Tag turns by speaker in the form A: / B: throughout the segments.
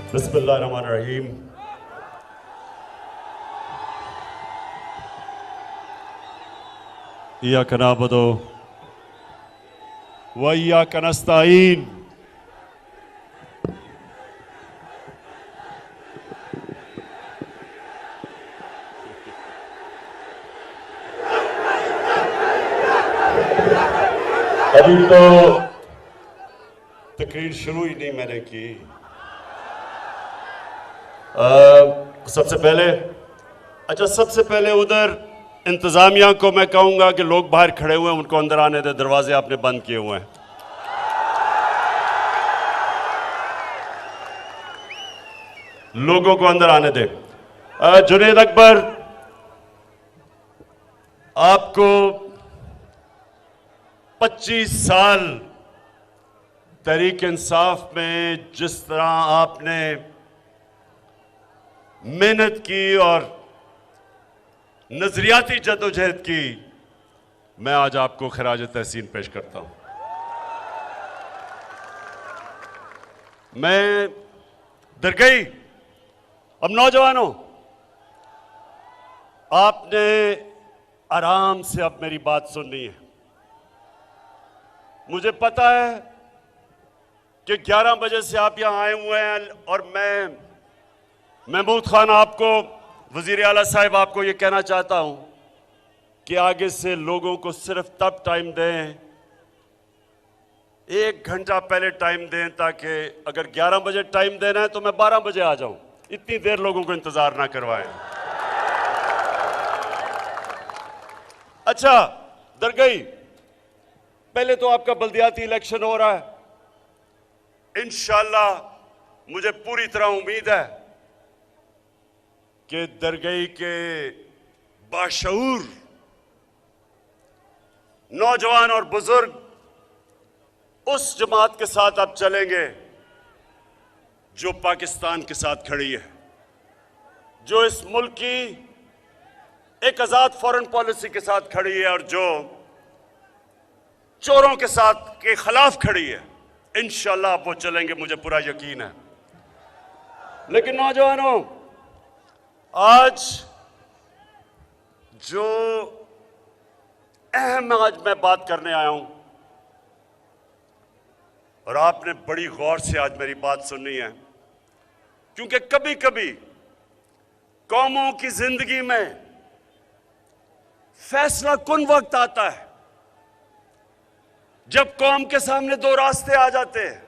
A: बिस्मिल्लाहिर्रहमानिर्रहीम। इय्याका नअबुदु व इय्याका नस्तईन। अभी तो तकरीर शुरू ही नहीं मैंने की। सबसे पहले उधर इंतजामिया को मैं कहूंगा कि लोग बाहर खड़े हुए हैं, उनको अंदर आने दे, दरवाजे आपने बंद किए हुए हैं। लोगों को अंदर आने दे। जुनैद अकबर, आपको 25 साल तहरीक इंसाफ में जिस तरह आपने मेहनत की और नजरियाती जदोजहद की, मैं आज आपको खराज तहसीन पेश करता हूं। मैं दरगई, अब नौजवानों, आपने आराम से अब मेरी बात सुननी है। मुझे पता है कि 11 बजे से आप यहां आए हुए हैं और मैं महमूद खान आपको, वजीर आला साहब, आपको यह कहना चाहता हूं कि आगे से लोगों को सिर्फ तब टाइम दें, 1 घंटा पहले टाइम दें, ताकि अगर 11 बजे टाइम देना है तो मैं 12 बजे आ जाऊं। इतनी देर लोगों को इंतजार ना करवाएं। अच्छा दरगई, पहले तो आपका बल्दियाती इलेक्शन हो रहा है। इंशाअल्लाह मुझे पूरी तरह उम्मीद है कि दरगई के बाशऊर नौजवान और बुजुर्ग उस जमात के साथ अब चलेंगे जो पाकिस्तान के साथ खड़ी है, जो इस मुल्क की एक आजाद फॉरेन पॉलिसी के साथ खड़ी है और जो चोरों के साथ के खिलाफ खड़ी है। इंशाअल्लाह वो चलेंगे, मुझे पूरा यकीन है। लेकिन नौजवानों, आज जो अहम आज मैं बात करने आया हूं, और आपने बड़ी गौर से आज मेरी बात सुननी है, क्योंकि कभी कभी कौमों की जिंदगी में फैसला कुन वक्त आता है जब कौम के सामने 2 रास्ते आ जाते हैं।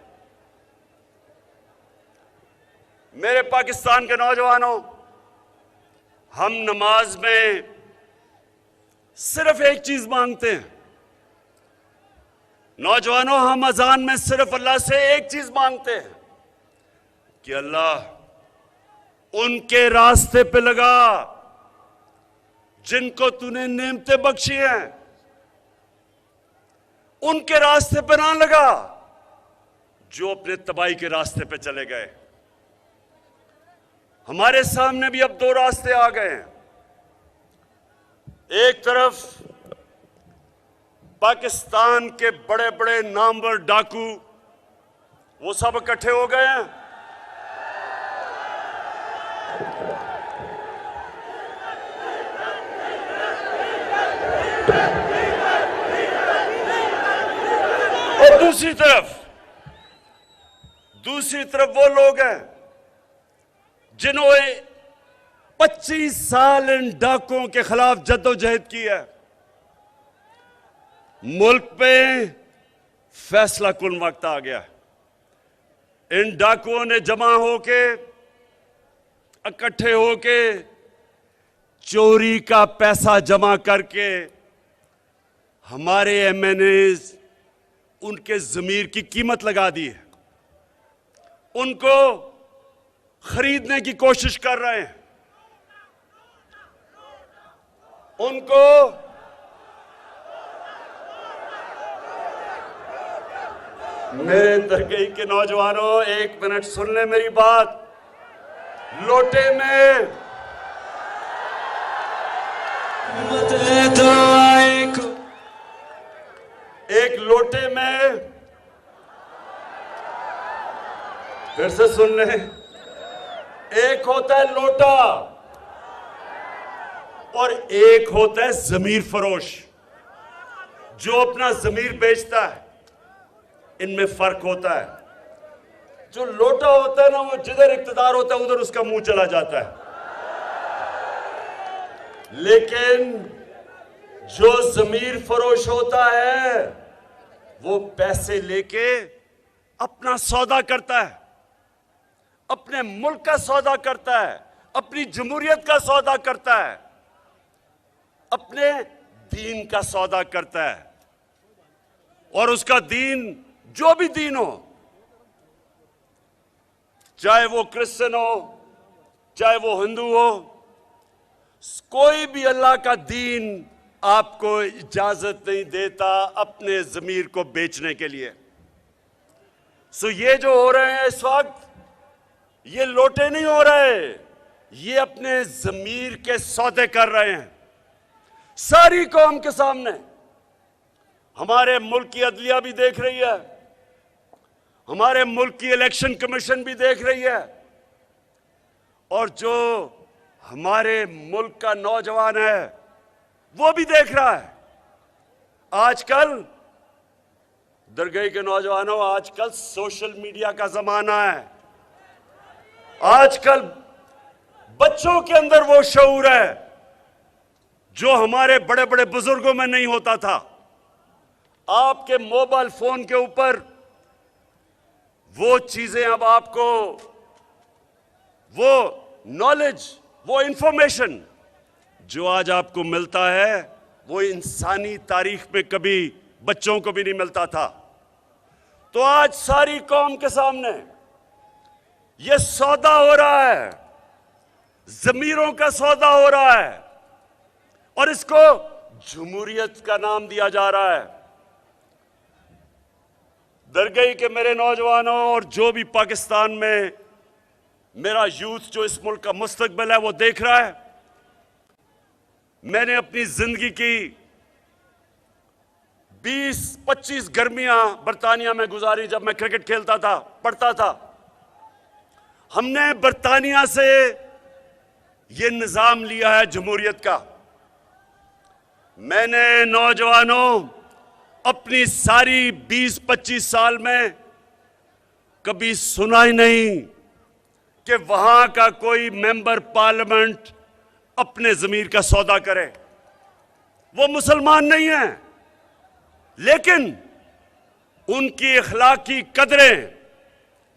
A: मेरे पाकिस्तान के नौजवानों, हम नमाज में सिर्फ एक चीज मांगते हैं। नौजवानों, हम अजान में सिर्फ अल्लाह से एक चीज मांगते हैं कि अल्लाह उनके रास्ते पे लगा जिनको तूने नेमतें बख्शी हैं, उनके रास्ते पे ना लगा जो अपने तबाही के रास्ते पे चले गए। हमारे सामने भी अब 2 रास्ते आ गए हैं। एक तरफ पाकिस्तान के बड़े बड़े नामवर डाकू, वो सब इकट्ठे हो गए हैं। और दूसरी तरफ वो लोग हैं जिन्होंने 25 साल इन डाकुओं के खिलाफ जद्दोजहद की है। मुल्क पे फैसला कुन वक्त आ गया। इन डाकुओं ने जमा होके, इकट्ठे होके, चोरी का पैसा जमा करके हमारे एमएनएज, उनके जमीर की कीमत लगा दी है। उनको खरीदने की कोशिश कर रहे हैं। उनको मेरे दरगई के नौजवानों, 1 मिनट सुन ले मेरी बात। लोटे में एक लोटे में, फिर से सुन ले, एक होता है लोटा और एक होता है जमीर फरोश जो अपना जमीर बेचता है। इनमें फर्क होता है। जो लोटा होता है ना, वो जिधर इक्तदार होता है उधर उसका मुंह चला जाता है, लेकिन जो जमीर फरोश होता है वो पैसे लेके अपना सौदा करता है, अपने मुल्क का सौदा करता है, अपनी जमहूरियत का सौदा करता है, अपने दीन का सौदा करता है। और उसका दीन जो भी दीन हो, चाहे वो क्रिश्चियन हो, चाहे वो हिंदू हो, कोई भी अल्लाह का दीन आपको इजाजत नहीं देता अपने जमीर को बेचने के लिए। सो ये जो हो रहे हैं इस वक्त, ये लोटे नहीं हो रहे, ये अपने जमीर के सौदे कर रहे हैं सारी कौम के सामने। हमारे मुल्क की अदलिया भी देख रही है, हमारे मुल्क की इलेक्शन कमीशन भी देख रही है, और जो हमारे मुल्क का नौजवान है वो भी देख रहा है। आजकल दरगाह के नौजवानों, आजकल सोशल मीडिया का जमाना है। आजकल बच्चों के अंदर वो शऊर है जो हमारे बड़े बड़े बुजुर्गों में नहीं होता था। आपके मोबाइल फोन के ऊपर वो चीजें अब आपको, वो नॉलेज, वो इंफॉर्मेशन जो आज आपको मिलता है, वो इंसानी तारीख में कभी बच्चों को भी नहीं मिलता था। तो आज सारी कौम के सामने ये सौदा हो रहा है, जमीरों का सौदा हो रहा है, और इसको जमहूरियत का नाम दिया जा रहा है। दरगाह के मेरे नौजवानों और जो भी पाकिस्तान में मेरा यूथ जो इस मुल्क का मुस्तकबिल है वो देख रहा है, मैंने अपनी जिंदगी की 20-25 गर्मियां बरतानिया में गुजारी। जब मैं क्रिकेट खेलता था, पढ़ता था, हमने बरतानिया से ये निजाम लिया है जमहूरियत का। मैंने नौजवानों अपनी सारी 20-25 साल में कभी सुना ही नहीं कि वहां का कोई मेंबर पार्लियामेंट अपने जमीर का सौदा करे। वो मुसलमान नहीं है, लेकिन उनकी इखलाकी कदरें,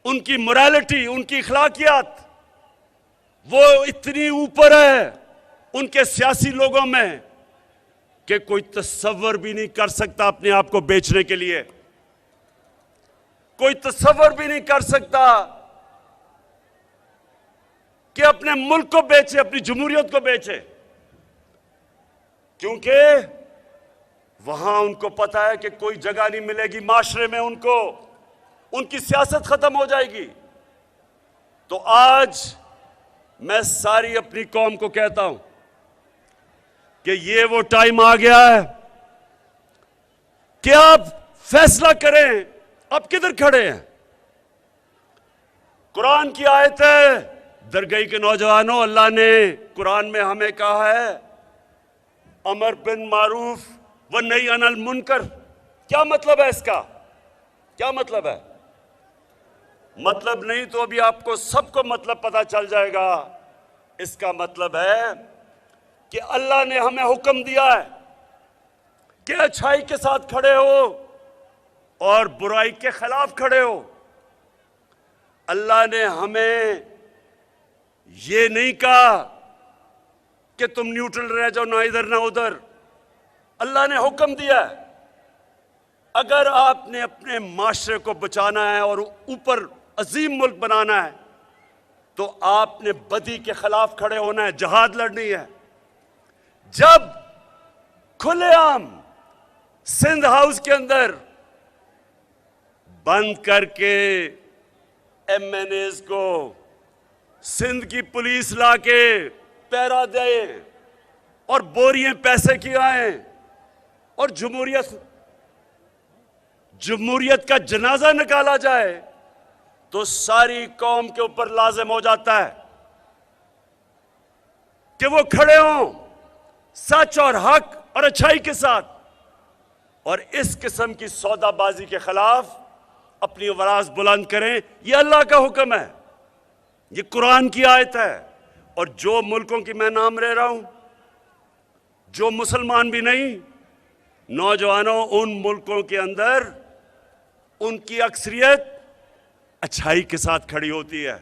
A: उनकी मोरालिटी, उनकी इखलाकियात वो इतनी ऊपर है उनके सियासी लोगों में कि कोई तसव्वुर भी नहीं कर सकता अपने आप को बेचने के लिए। कोई तसव्वुर भी नहीं कर सकता कि अपने मुल्क को बेचे, अपनी जमहूरियत को बेचे, क्योंकि वहां उनको पता है कि कोई जगह नहीं मिलेगी माशरे में, उनको उनकी सियासत खत्म हो जाएगी। तो आज मैं सारी अपनी कौम को कहता हूं कि ये वो टाइम आ गया है कि आप फैसला करें, आप किधर खड़े हैं। कुरान की आयत है, दरगाह के नौजवानों, अल्लाह ने कुरान में हमें कहा है अमर बिन मारूफ व नही अनिल मुनकर। क्या मतलब है इसका? क्या मतलब है? मतलब नहीं तो अभी आपको सबको मतलब पता चल जाएगा। इसका मतलब है कि अल्लाह ने हमें हुक्म दिया है कि अच्छाई के साथ खड़े हो और बुराई के खिलाफ खड़े हो। अल्लाह ने हमें ये नहीं कहा कि तुम न्यूट्रल रह जाओ, ना इधर ना उधर। अल्लाह ने हुक्म दिया है अगर आपने अपने माशरे को बचाना है और ऊपर अजीम मुल्क बनाना है तो आपने बदी के खिलाफ खड़े होना है, जहाद लड़नी है। जब खुलेआम सिंध हाउस के अंदर बंद करके एमएनएस को सिंध की पुलिस लाके पहरा दे और बोरियां पैसे की आए और जमहूरियत का जनाजा निकाला जाए तो सारी कौम के ऊपर लाजिम हो जाता है कि वो खड़े हों सच और हक और अच्छाई के साथ, और इस किस्म की सौदाबाजी के खिलाफ अपनी आवाज बुलंद करें। यह अल्लाह का हुक्म है, ये कुरान की आयत है। और जो मुल्कों की मैं नाम ले रहा हूं, जो मुसलमान भी नहीं, नौजवानों, उन मुल्कों के अंदर उनकी अक्सरियत अच्छाई के साथ खड़ी होती है।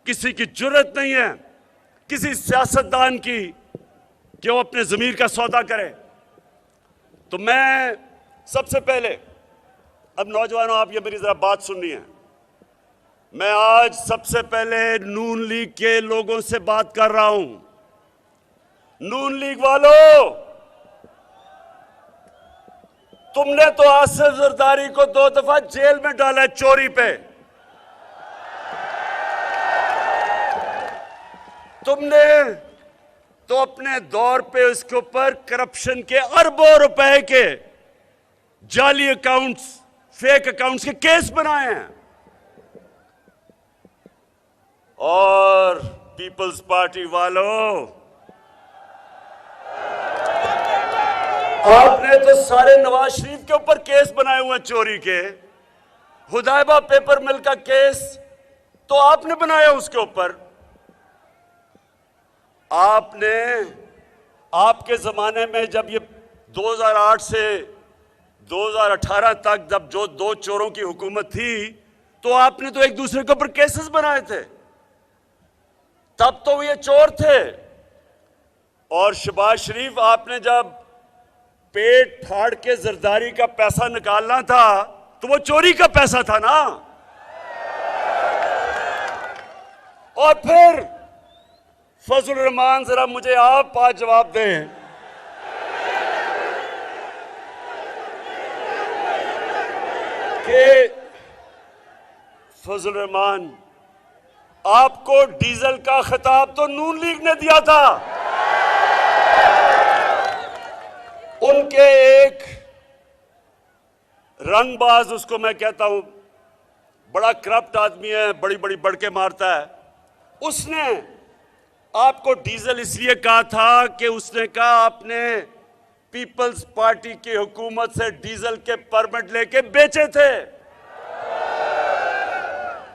A: किसी की जुर्रत नहीं है किसी सियासतदान की कि वो अपने ज़मीर का सौदा करे। तो मैं सबसे पहले, अब नौजवानों आप ये मेरी ज़रा बात सुननी है, मैं आज सबसे पहले नून लीग के लोगों से बात कर रहा हूं। नून लीग वालों, तुमने तो आसिफ जरदारी को 2 दफा जेल में डाला है चोरी पे। तुमने तो अपने दौर पे उसके ऊपर करप्शन के अरबों रुपए के जाली अकाउंट्स, फेक अकाउंट्स के केस बनाए हैं। और पीपल्स पार्टी वालों, आपने तो सारे नवाज शरीफ के ऊपर केस बनाए हुए हैं चोरी के। हुदैबा पेपर मिल का केस तो आपने बनाया उसके ऊपर। आपने, आपके जमाने में जब ये 2008 से 2018 तक जब जो 2 चोरों की हुकूमत थी, तो आपने तो एक दूसरे के ऊपर केसेस बनाए थे। तब तो ये चोर थे। और शहबाज शरीफ, आपने जब पेट फाड़ के जरदारी का पैसा निकालना था तो वो चोरी का पैसा था ना। और फिर फजल रहमान, जरा मुझे आप आज जवाब दें कि फजल रहमान, आपको डीजल का खिताब तो नून लीग ने दिया था। उनके एक रंगबाज, उसको मैं कहता हूं, बड़ा करप्ट आदमी है, बड़ी बड़ी बढ़के मारता है, उसने आपको डीजल इसलिए कहा था कि उसने कहा आपने पीपल्स पार्टी की हुकूमत से डीजल के परमिट लेके बेचे थे।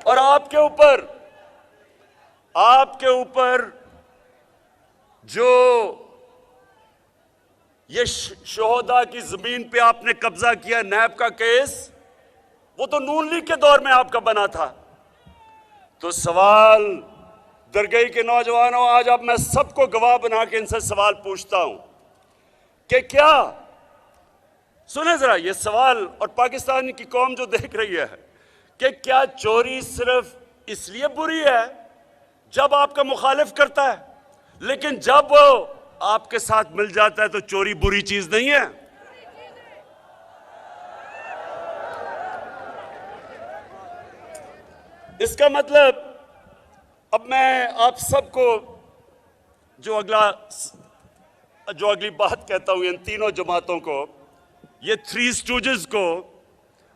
A: और आपके ऊपर जो ये शोहदा की जमीन पे आपने कब्जा किया, नैब का केस, वो तो नून लीग के दौर में आपका बना था। तो सवाल दरगई के नौजवानों, आज अब मैं सबको गवाह बना के इनसे सवाल पूछता हूं कि क्या, सुने जरा ये सवाल, और पाकिस्तान की कौम जो देख रही है, कि क्या चोरी सिर्फ इसलिए बुरी है जब आपका मुखालिफ करता है, लेकिन जब वो आपके साथ मिल जाता है तो चोरी बुरी चीज नहीं है? इसका मतलब, अब मैं आप सबको जो अगली बात कहता हूं, इन तीनों जमातों को, ये 3 स्टूजेस को,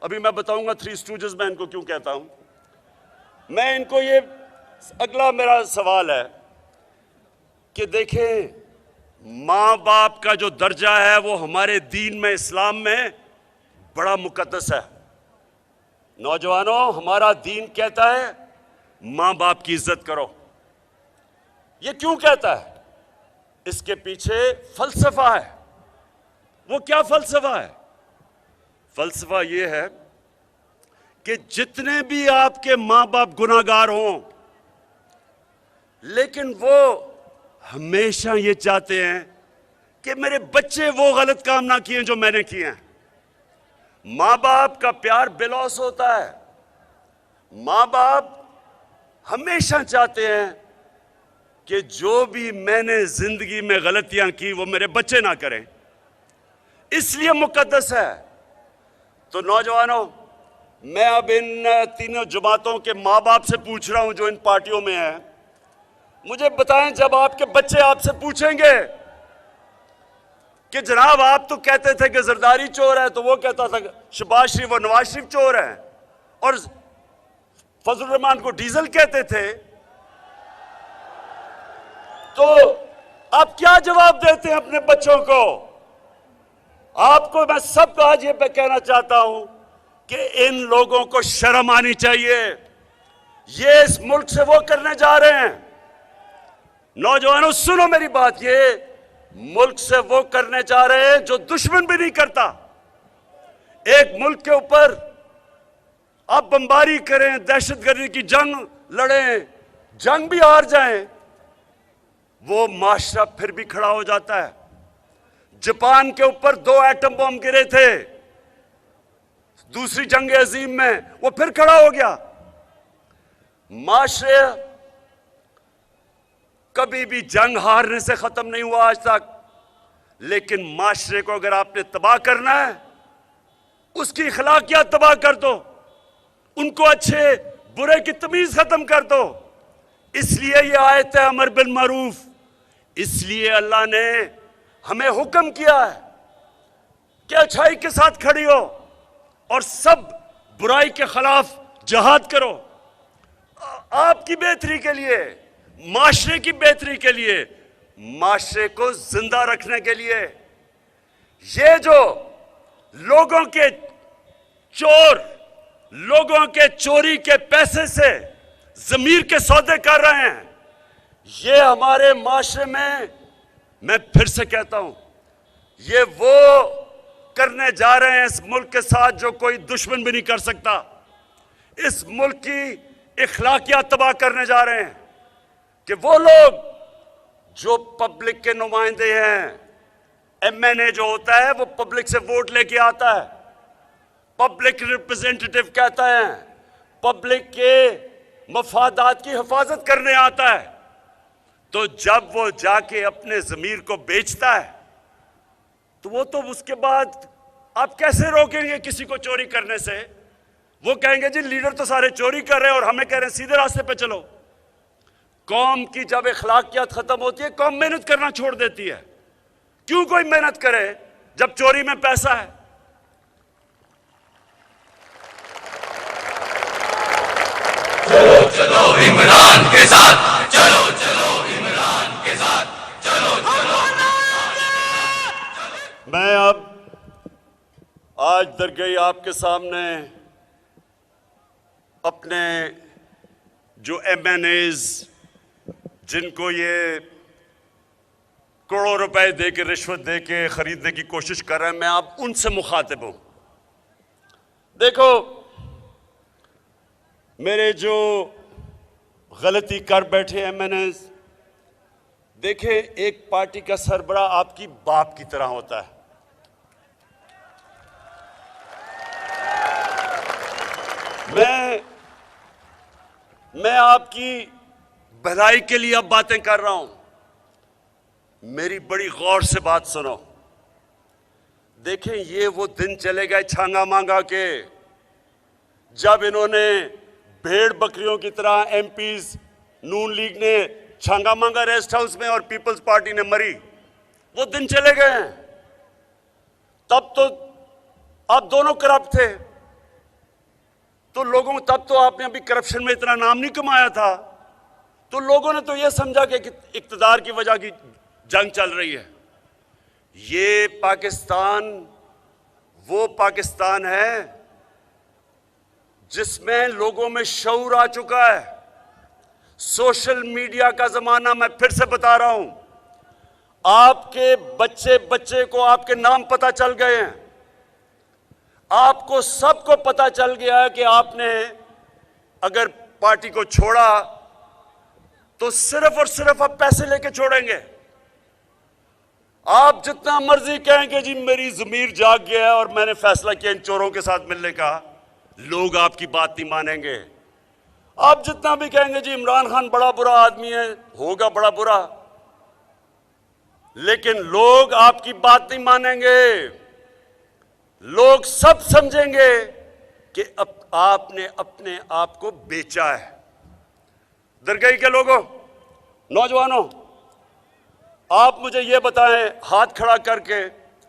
A: अभी मैं बताऊंगा 3 स्टूजेस मैं इनको क्यों कहता हूं। मैं इनको, ये अगला मेरा सवाल है कि देखें, माँ बाप का जो दर्जा है वो हमारे दीन में, इस्लाम में बड़ा मुकद्दस है। नौजवानों, हमारा दीन कहता है माँ बाप की इज्जत करो। ये क्यों कहता है? इसके पीछे फलसफा है। वो क्या फलसफा है? फलसफा ये है कि जितने भी आपके माँ बाप गुनाहगार हों, लेकिन वो हमेशा ये चाहते हैं कि मेरे बच्चे वो गलत काम ना किए जो मैंने किए हैं। माँ बाप का प्यार बेलौस होता है। माँ बाप हमेशा चाहते हैं कि जो भी मैंने जिंदगी में गलतियां की वो मेरे बच्चे ना करें, इसलिए मुकद्दस है। तो नौजवानों, मैं अब इन तीनों जमातों के माँ बाप से पूछ रहा हूं जो इन पार्टियों में हैं, मुझे बताएं, जब आपके बच्चे आपसे पूछेंगे कि जनाब आप तो कहते थे कि जरदारी चोर है, तो वो कहता था शहबाज शरीफ और नवाज शरीफ चोर हैं, और फजल रहमान को डीजल कहते थे, आप क्या जवाब देते हैं अपने बच्चों को? आपको मैं सबको आज ये कहना चाहता हूं कि इन लोगों को शर्म आनी चाहिए। ये इस मुल्क से वो करने जा रहे हैं। नौजवानों सुनो मेरी बात, ये मुल्क से वो करने जा रहे हैं जो दुश्मन भी नहीं करता। एक मुल्क के ऊपर आप बमबारी करें, दहशतगर्दी की जंग लड़ें, जंग भी हार जाएं, वो माशरा फिर भी खड़ा हो जाता है। जापान के ऊपर 2 एटम बम गिरे थे दूसरी जंग अजीम में, वो फिर खड़ा हो गया। माशरे कभी भी जंग हारने से खत्म नहीं हुआ आज तक, लेकिन माशरे को अगर आपने तबाह करना है, उसकी अखलाकियात तबाह कर दो, उनको अच्छे बुरे की तमीज खत्म कर दो। इसलिए ये आयत है अमर बिल मारूफ, इसलिए अल्लाह ने हमें हुक्म किया है कि अच्छाई के साथ खड़ी हो और सब बुराई के खिलाफ जिहाद करो। आपकी बेहतरी के लिए, माशरे की बेहतरी के लिए, माशरे को जिंदा रखने के लिए। ये जो लोगों के चोर, लोगों के चोरी के पैसे से जमीर के सौदे कर रहे हैं, ये हमारे माशरे में, मैं फिर से कहता हूं, ये वो करने जा रहे हैं इस मुल्क के साथ जो कोई दुश्मन भी नहीं कर सकता। इस मुल्क की इखलाकियात तबाह करने जा रहे हैं कि वो लोग जो पब्लिक के नुमाइंदे हैं, एमएनए जो होता है वो पब्लिक से वोट लेके आता है, पब्लिक रिप्रेजेंटेटिव कहता है, पब्लिक के मफादात की हिफाजत करने आता है। तो जब वो जाके अपने ज़मीर को बेचता है, तो वो तो उसके बाद आप कैसे रोकेंगे किसी को चोरी करने से? वो कहेंगे जी लीडर तो सारे चोरी कर रहे हैं और हमें कह रहे हैं सीधे रास्ते पे चलो। कौम की जब अखलाकियात खत्म होती है, कौम मेहनत करना छोड़ देती है। क्यों कोई मेहनत करे जब चोरी में पैसा है?
B: चलो चलो इमरान के साथ, चलो चलो इमरान के साथ, चलो चलो।
A: मैं अब आज दरगई आपके सामने अपने जो एमएनएज जिनको ये करोड़ों रुपए दे के, रिश्वत दे के खरीदने की कोशिश कर रहे हैं, मैं अब उनसे मुखातिब हूं। देखो, मेरे जो गलती कर बैठे एमएनएज, देखें, एक पार्टी का सरबरा आपकी बाप की तरह होता है। मैं आपकी भलाई के लिए अब बातें कर रहा हूं। मेरी बड़ी गौर से बात सुनो। देखें, ये वो दिन चले गए छांगा मांगा के, जब इन्होंने भेड़ बकरियों की तरह एमपीज नून लीग ने छांगा मांगा रेस्ट हाउस में और पीपल्स पार्टी ने मरी। वो दिन चले गए हैं। तब तो आप दोनों करप्ट थे, तो लोगों, तब तो आपने अभी करप्शन में इतना नाम नहीं कमाया था, तो लोगों ने तो यह समझा कि इक्तदार की वजह की जंग चल रही है। ये पाकिस्तान वो पाकिस्तान है जिसमें लोगों में शऊर आ चुका है। सोशल मीडिया का जमाना, मैं फिर से बता रहा हूं, आपके बच्चे बच्चे को आपके नाम पता चल गए हैं। आपको सबको पता चल गया है कि आपने अगर पार्टी को छोड़ा तो सिर्फ और सिर्फ आप पैसे लेके छोड़ेंगे। आप जितना मर्जी कहेंगे जी मेरी ज़मीर जाग गया है और मैंने फैसला किया इन चोरों के साथ मिलने का, लोग आपकी बात नहीं मानेंगे। आप जितना भी कहेंगे जी इमरान खान बड़ा बुरा आदमी है, होगा बड़ा बुरा, लेकिन लोग आपकी बात नहीं मानेंगे। लोग सब समझेंगे कि अब आपने अपने आप को बेचा है। दरगई के लोगों, नौजवानों, आप मुझे यह बताएं, हाथ खड़ा करके,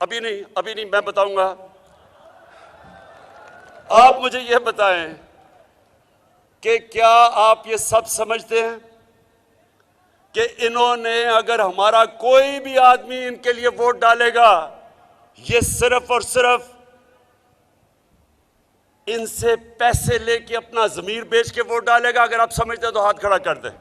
A: अभी नहीं मैं बताऊंगा। आप मुझे यह बताएं कि क्या आप ये सब समझते हैं कि इन्होंने अगर हमारा कोई भी आदमी इनके लिए वोट डालेगा, ये सिर्फ और सिर्फ इनसे पैसे लेके अपना जमीर बेच के वोट डालेगा। अगर आप समझते हैं तो हाथ खड़ा कर दें।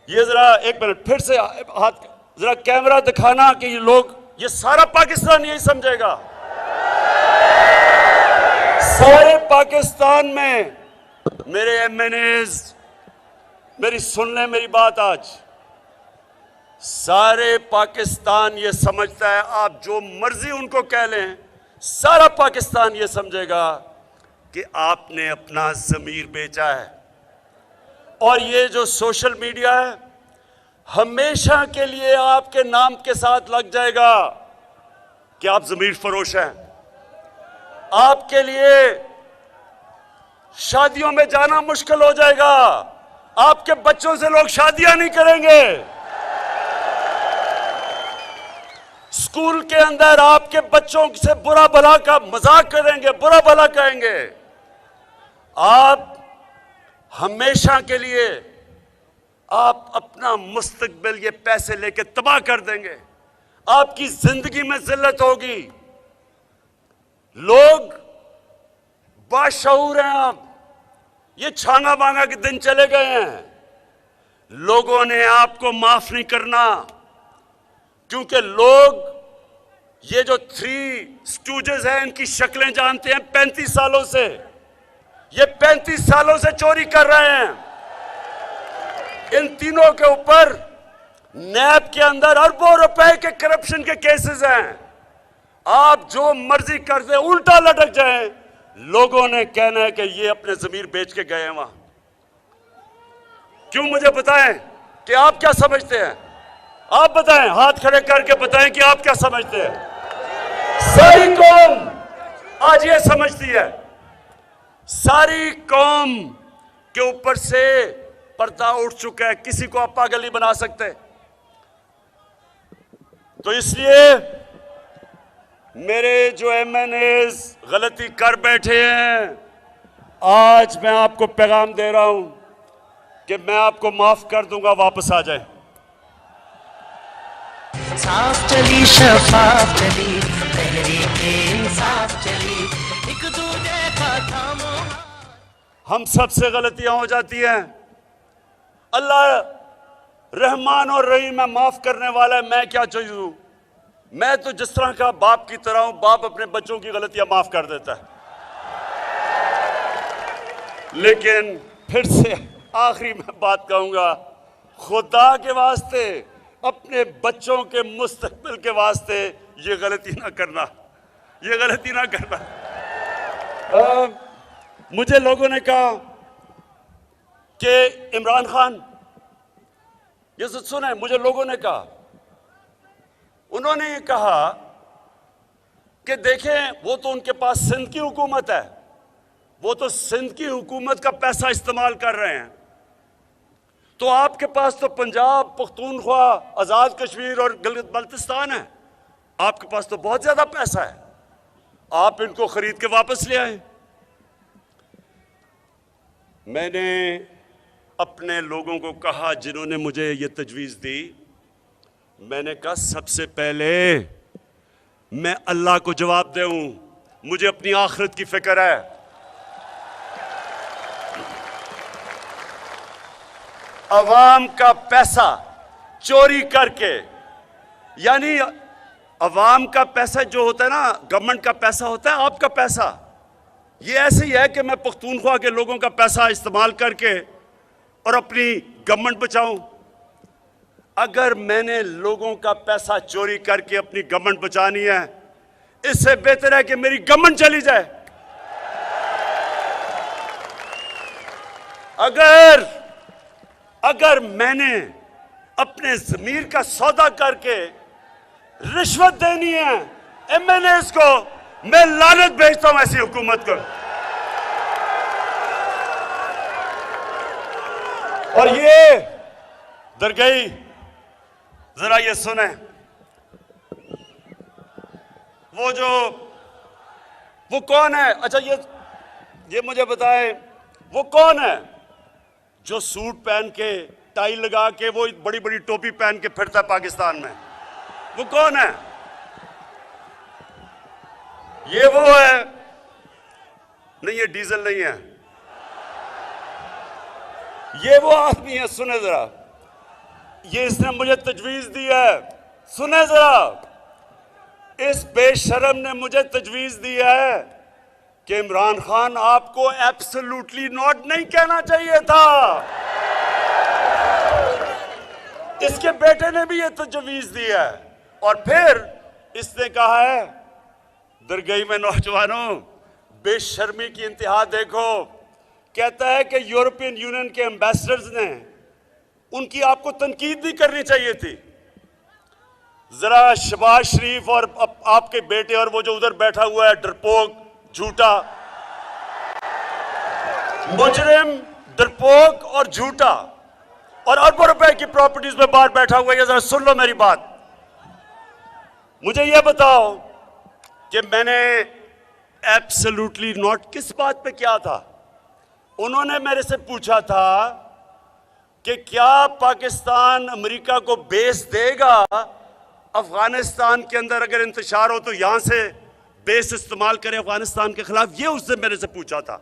A: ये जरा एक मिनट फिर से हाथ, जरा कैमरा दिखाना कि ये लोग, ये सारा पाकिस्तान यही समझेगा। सारे पाकिस्तान में मेरे एमएनएज, मेरी सुन लें मेरी बात आज, सारे पाकिस्तान ये समझता है, आप जो मर्जी उनको कह लें, सारा पाकिस्तान ये समझेगा कि आपने अपना ज़मीर बेचा है। और ये जो सोशल मीडिया है हमेशा के लिए आपके नाम के साथ लग जाएगा कि आप ज़मीर फरोश हैं। आपके लिए शादियों में जाना मुश्किल हो जाएगा, आपके बच्चों से लोग शादियां नहीं करेंगे, स्कूल के अंदर आपके बच्चों से बुरा भला का मजाक करेंगे, बुरा भला कहेंगे। आप हमेशा के लिए आप अपना मुस्तकबिल ये पैसे लेके तबाह कर देंगे। आपकी जिंदगी में जिल्लत होगी। लोग बाशऊर हैं। आप ये छांगा मांगा के दिन चले गए हैं। लोगों ने आपको माफ नहीं करना, क्योंकि लोग ये जो थ्री स्टूजेस हैं इनकी शक्लें जानते हैं 35 सालों से। ये 35 सालों से चोरी कर रहे हैं। इन तीनों के ऊपर नैब के अंदर अरबों रुपए के करप्शन के केसेस हैं। आप जो मर्जी कर दे, उल्टा लटक जाए, लोगों ने कहना है कि ये अपने जमीर बेच के गए हैं वहां। क्यों? मुझे बताएं कि आप क्या समझते हैं। आप बताएं, हाथ खड़े करके बताएं कि आप क्या समझते हैं। सारी कौम आज ये समझती है, सारी कौम के ऊपर से पर्दा उठ चुका है, किसी को आप पागल नहीं बना सकते। तो इसलिए मेरे जो एमएनएज गलती कर बैठे हैं, आज मैं आपको पैगाम दे रहा हूं कि मैं आपको माफ कर दूंगा, वापस आ जाए।
C: साफ चली शफाफ चली तहरीके इंसाफ चली, एक दूजे का थामो।
A: हम सबसे गलतियां हो जाती हैं। अल्लाह रहमान और रहीम है, माफ करने वाला है। मैं क्या चीज हूं? मैं तो जिस तरह का बाप की तरह हूं। बाप अपने बच्चों की गलतियां माफ कर देता है। लेकिन फिर से आखिरी में बात कहूंगा, खुदा के वास्ते, अपने बच्चों के मुस्तकबिल के वास्ते ये गलती ना करना, ये गलती ना करना। मुझे लोगों ने कहा कि इमरान खान, ये सुने, मुझे लोगों ने कहा, उन्होंने ये कहा कि देखें वो तो उनके पास सिंध की हुकूमत है, वो तो सिंध की हुकूमत का पैसा इस्तेमाल कर रहे हैं, तो आपके पास तो पंजाब, पख्तूनख्वा, आज़ाद कश्मीर और गिलगित बल्तिस्तान है। आपके पास तो बहुत ज़्यादा पैसा है, आप इनको खरीद के वापस ले आए। मैंने अपने लोगों को कहा जिन्होंने मुझे ये तजवीज़ दी, मैंने कहा सबसे पहले मैं अल्लाह को जवाब दूं, मुझे अपनी आखिरत की फिक्र है। अवाम का पैसा चोरी करके, यानी अवाम का पैसा जो होता है ना, गवर्नमेंट का पैसा होता है, आपका पैसा, ये ऐसे ही है कि मैं पख्तूनख्वा के लोगों का पैसा इस्तेमाल करके और अपनी गवर्नमेंट बचाऊं। अगर मैंने लोगों का पैसा चोरी करके अपनी गवर्नमेंट बचानी है, इससे बेहतर है कि मेरी गवर्नमेंट चली जाए। अगर मैंने अपने जमीर का सौदा करके रिश्वत देनी है एमएनएस को, मैं लानत भेजता हूं ऐसी हुकूमत को। और ये दरगई, जरा ये सुने, वो कौन है? अच्छा ये मुझे बताए, वो कौन है जो सूट पहन के टाई लगा के वो बड़ी बड़ी टोपी पहन के फिरता है पाकिस्तान में, वो कौन है? ये वो है? नहीं, ये डीजल नहीं है, ये वो आदमी है। सुने जरा, ये इसने मुझे तजवीज दी है। सुने जरा, इस बेशरम ने मुझे तजवीज दी है कि इमरान खान आपको एब्सोल्युटली नॉट नहीं कहना चाहिए था। इसके बेटे ने भी ये तजवीज दी है। और फिर इसने कहा है, दरगई में नौजवानों, बेशर्मी की इंतहा देखो। कहता है कि यूरोपियन यूनियन के एम्बेसडर्स ने उनकी आपको तनकीद भी करनी चाहिए थी। जरा शहबाज शरीफ और आपके बेटे और वो जो उधर बैठा हुआ है डरपोक, झूठा मुजरिम, डरपोक और झूठा और अरबों रुपए की प्रॉपर्टीज में बाहर बैठा हुआ है, जरा सुन लो मेरी बात। मुझे यह बताओ कि मैंने एब्सोल्युटली नॉट किस बात पे किया था? उन्होंने मेरे से पूछा था कि क्या पाकिस्तान अमेरिका को बेस देगा अफगानिस्तान के अंदर, अगर इंतशार हो तो यहां से बेस इस्तेमाल करे अफगानिस्तान के खिलाफ। ये उसने मेरे से पूछा था।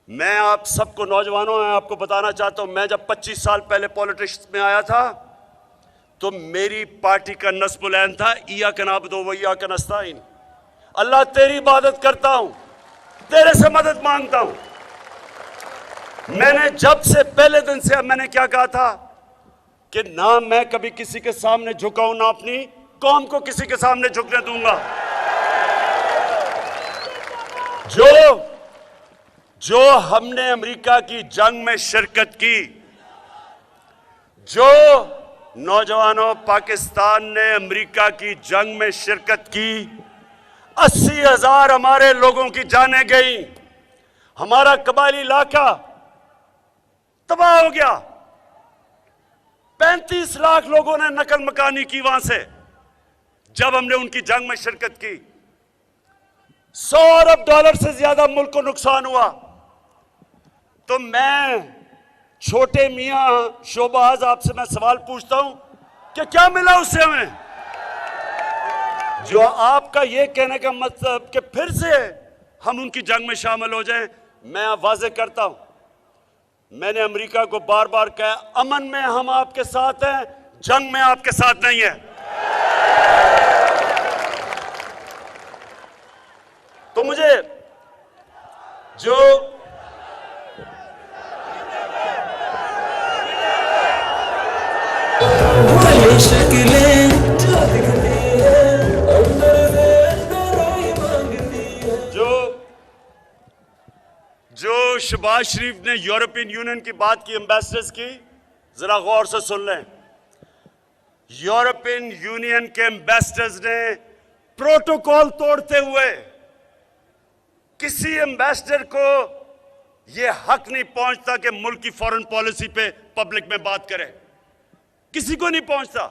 A: मैं आप सबको, नौजवानों, मैं आपको बताना चाहता हूं, मैं जब 25 साल पहले पॉलिटिक्स में आया था तो मेरी पार्टी का नस्बुलैन था, इया कनाबुदु व इय्याका नस्तईन। अल्लाह तेरी इबादत करता हूं, तेरे से मदद मांगता हूं। मैंने जब से पहले दिन से मैंने क्या कहा था कि ना मैं कभी किसी के सामने झुकाऊं, ना अपनी कौम को किसी के सामने झुकने दूंगा। जो हमने अमेरिका की जंग में शिरकत की, जो नौजवानों पाकिस्तान ने अमेरिका की जंग में शिरकत की, 80,000 हमारे लोगों की जानें गई, हमारा कबायली इलाका तबाह हो गया, 35 लाख लोगों ने नकल मकानी की वहां से जब हमने उनकी जंग में शिरकत की। 100 अरब डॉलर से ज्यादा मुल्क को नुकसान हुआ। तो मैं छोटे मियां शोबाज आपसे मैं सवाल पूछता हूं कि क्या मिला उससे हमें? जो आपका ये कहने का मतलब कि फिर से हम उनकी जंग में शामिल हो जाएं, मैं वाज़ेह करता हूं, मैंने अमेरिका को बार बार कहा, अमन में हम आपके साथ हैं, जंग में आपके साथ नहीं है। तो मुझे जो जो शहबाज शरीफ ने यूरोपियन यूनियन की बात की, एम्बेसडर्स की, जरा गौर से सुन लें। यूरोपियन यूनियन के एम्बेसडर्स ने प्रोटोकॉल तोड़ते हुए किसी एम्बेसडर को यह हक नहीं पहुंचता कि मुल्क की फॉरेन पॉलिसी पे पब्लिक में बात करे, किसी को नहीं पहुंचता।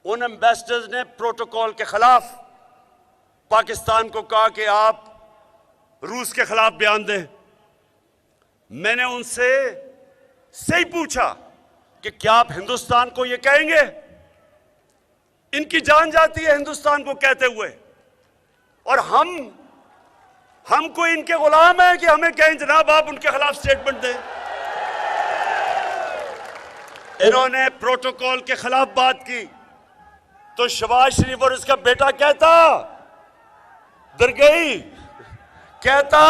A: उन एम्बेसडर्स ने प्रोटोकॉल के खिलाफ पाकिस्तान को कहा कि आप रूस के खिलाफ बयान दें। मैंने उनसे सही पूछा कि क्या आप हिंदुस्तान को यह कहेंगे? इनकी जान जाती है हिंदुस्तान को कहते हुए, और हमको इनके गुलाम है कि हमें कहें जनाब आप उनके खिलाफ स्टेटमेंट दें। इन्होंने प्रोटोकॉल के खिलाफ बात की तो शहबाज शरीफ और उसका बेटा कहता, दरगई कहता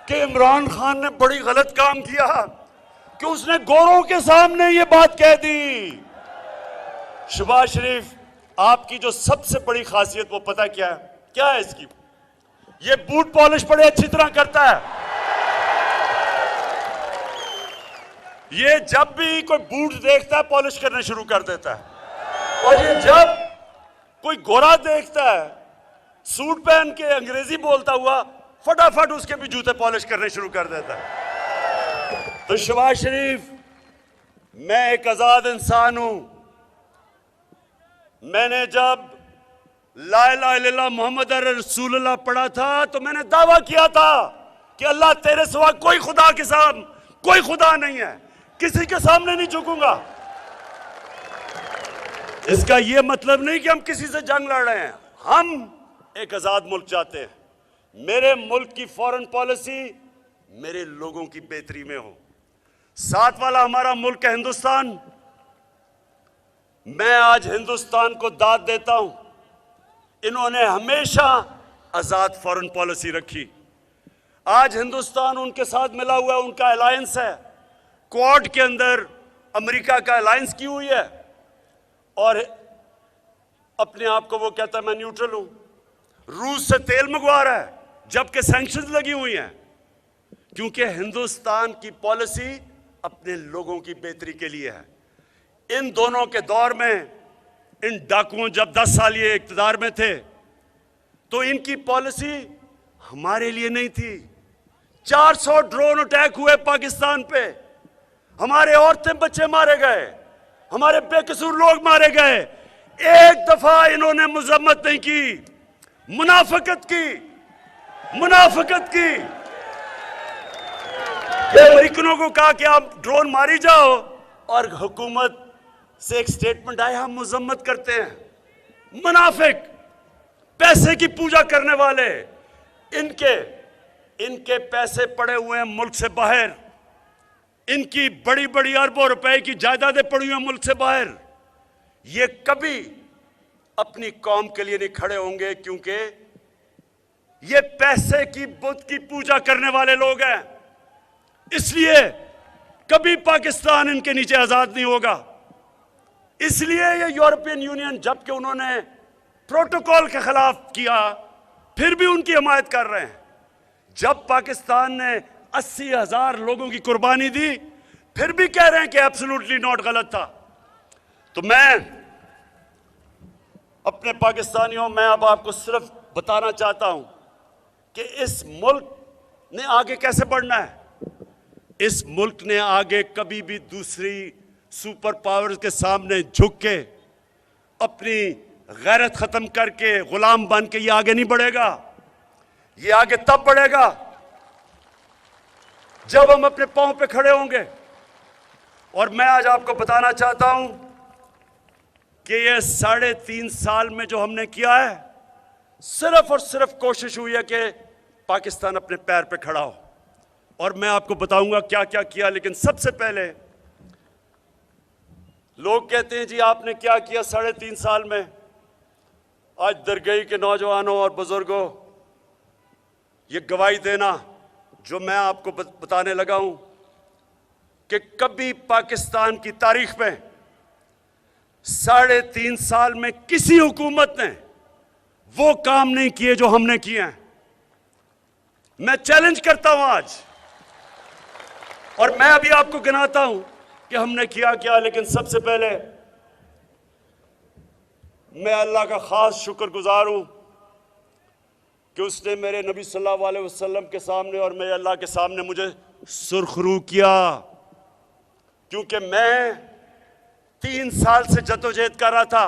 A: कि इमरान खान ने बड़ी गलत काम किया कि उसने गोरों के सामने ये बात कह दी। शहबाज शरीफ, आपकी जो सबसे बड़ी खासियत वो पता क्या है? क्या है इसकी? ये बूट पॉलिश बड़े अच्छी तरह करता है। ये जब भी कोई बूट देखता है पॉलिश करना शुरू कर देता है, और ये जब कोई गोरा देखता है सूट पहन के अंग्रेजी बोलता हुआ, फटाफट उसके भी जूते पॉलिश करने शुरू कर देता है। तो शहबाज शरीफ, मैं एक आजाद इंसान हूं। मैंने जब ला इलाहा इल्लल्लाह मोहम्मद रसूलुल्लाह पढ़ा था तो मैंने दावा किया था कि अल्लाह तेरे सिवा कोई खुदा के साथ कोई खुदा नहीं है, किसी के सामने नहीं झुकूंगा। इसका यह मतलब नहीं कि हम किसी से जंग लड़ रहे हैं, हम एक आजाद मुल्क चाहते हैं। मेरे मुल्क की फॉरेन पॉलिसी मेरे लोगों की बेहतरी में हो। साथ वाला हमारा मुल्क है हिंदुस्तान। मैं आज हिंदुस्तान को दाद देता हूं, इन्होंने हमेशा आजाद फॉरेन पॉलिसी रखी। आज हिंदुस्तान उनके साथ मिला हुआ है, उनका अलायंस है। क्वाड के अंदर अमेरिका का अलायंस की हुई है और अपने आप को वो कहता है मैं न्यूट्रल हूं। रूस से तेल मंगवा रहा है जबकि सैंक्शंस लगी हुई हैं, क्योंकि हिंदुस्तान की पॉलिसी अपने लोगों की बेहतरी के लिए है। इन दोनों के दौर में, इन डाकुओं जब 10 साल ये इक्तदार में थे तो इनकी पॉलिसी हमारे लिए नहीं थी। 400 ड्रोन अटैक हुए पाकिस्तान पे, हमारे औरतें बच्चे मारे गए, हमारे बेकसूर लोग मारे गए। एक दफा इन्होंने मजम्मत नहीं की, मुनाफिकत की। अमेरिकनों को कहा कि आप ड्रोन मारी जाओ और हुकूमत से एक स्टेटमेंट आया हम मजम्मत करते हैं। मुनाफिक, पैसे की पूजा करने वाले, इनके पैसे पड़े हुए हैं मुल्क से बाहर। इनकी बड़ी बड़ी अरबों रुपए की जायदादें पड़ी हुई हैं मुल्क से बाहर। ये कभी अपनी कौम के लिए नहीं खड़े होंगे, क्योंकि ये पैसे की बुत की पूजा करने वाले लोग हैं। इसलिए कभी पाकिस्तान इनके नीचे आजाद नहीं होगा। इसलिए ये यूरोपियन यूनियन, जबकि उन्होंने प्रोटोकॉल के खिलाफ किया, फिर भी उनकी हिमायत कर रहे हैं। जब पाकिस्तान ने 80,000 लोगों की कुर्बानी दी, फिर भी कह रहे हैं कि एब्सोल्युटली नॉट, गलत था। तो मैं अपने पाकिस्तानियों, मैं अब आपको सिर्फ बताना चाहता हूं कि इस मुल्क ने आगे कैसे बढ़ना है। इस मुल्क ने आगे कभी भी दूसरी सुपर पावर्स के सामने झुक के अपनी गैरत खत्म करके गुलाम बन के ये आगे नहीं बढ़ेगा। ये आगे तब बढ़ेगा जब हम अपने पांव पे खड़े होंगे। और मैं आज आपको बताना चाहता हूं कि ये 3.5 साल में जो हमने किया है, सिर्फ और सिर्फ कोशिश हुई है कि पाकिस्तान अपने पैर पे खड़ा हो। और मैं आपको बताऊंगा क्या क्या किया। लेकिन सबसे पहले, लोग कहते हैं जी आपने क्या किया 3.5 साल में। आज दरगई के नौजवानों और बुजुर्गों, ये गवाही देना जो मैं आपको बताने लगा हूं कि कभी पाकिस्तान की तारीख में 3.5 साल में किसी हुकूमत ने वो काम नहीं किए जो हमने किए हैं। मैं चैलेंज करता हूं आज, और मैं अभी आपको गिनाता हूं कि हमने किया क्या। लेकिन सबसे पहले मैं अल्लाह का खास शुक्रगुजार हूं कि उसने मेरे नबी सल्लल्लाहु अलैहि वसल्लम के सामने और मेरे अल्लाह के सामने मुझे सुरखरू किया। क्योंकि मैं 3 साल से जद्दोजहद कर रहा था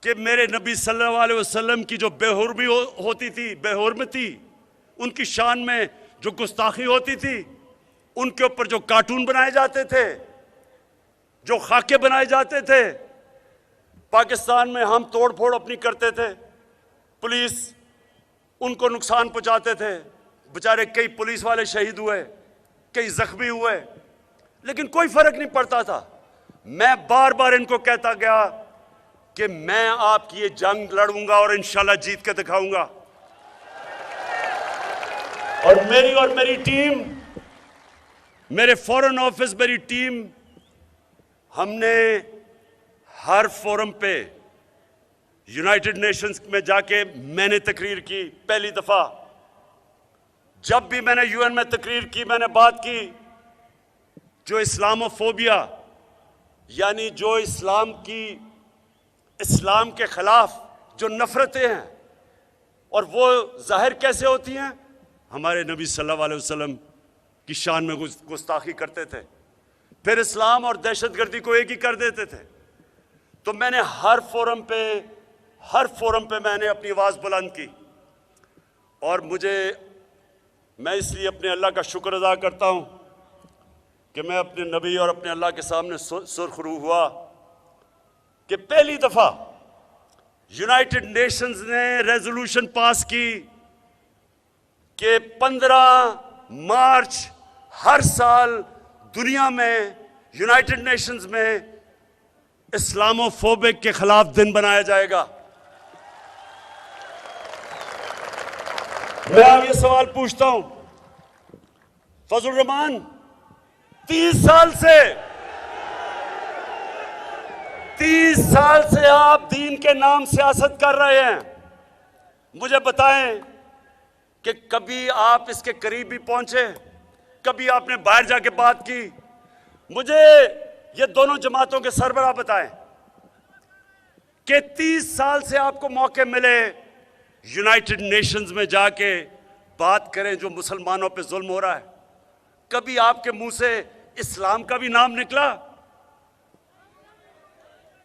A: कि मेरे नबी सल्लल्लाहु अलैहि वसल्लम की जो बेहुर्मी होती थी, बेहुर्मती, उनकी शान में जो गुस्ताखी होती थी, उनके ऊपर जो कार्टून बनाए जाते थे, जो खाके बनाए जाते थे, पाकिस्तान में हम तोड़ फोड़ अपनी करते थे, पुलिस उनको नुकसान पहुंचाते थे। बेचारे कई पुलिस वाले शहीद हुए, कई जख्मी हुए, लेकिन कोई फर्क नहीं पड़ता था। मैं बार बार इनको कहता गया कि मैं आपकी ये जंग लड़ूंगा और इंशाल्लाह जीत के दिखाऊंगा। और मेरी टीम, मेरे फॉरेन ऑफिस, मेरी टीम, हमने हर फोरम पे यूनाइटेड नेशंस में जाके मैंने तकरीर की। पहली दफा जब भी मैंने यूएन में तकरीर की, मैंने बात की जो इस्लामोफोबिया, यानी जो इस्लाम के खिलाफ जो नफरतें हैं, और वो जाहिर कैसे होती हैं, हमारे नबी सल्लल्लाहु अलैहि वसल्लम की शान में गुस्ताखी करते थे, फिर इस्लाम और दहशतगर्दी को एक ही कर देते थे। तो मैंने हर फोरम पे मैंने अपनी आवाज़ बुलंद की। और मैं इसलिए अपने अल्लाह का शुक्र अदा करता हूँ कि मैं अपने नबी और अपने अल्लाह के सामने सुरखरू हुआ कि पहली दफा यूनाइटेड नेशंस ने रेजोल्यूशन पास की कि 15 मार्च हर साल दुनिया में यूनाइटेड नेशंस में इस्लामोफोबिक के खिलाफ दिन बनाया जाएगा। मैं अब ये सवाल पूछता हूं, फजल रहमान 30 साल से आप दीन के नाम सियासत कर रहे हैं। मुझे बताएं कि कभी आप इसके करीब भी पहुंचे? कभी आपने बाहर जाके बात की? मुझे ये दोनों जमातों के सरबराह बताएं कि 30 साल से आपको मौके मिले यूनाइटेड नेशंस में जाके बात करें जो मुसलमानों पे जुल्म हो रहा है। कभी आपके मुंह से इस्लाम का भी नाम निकला?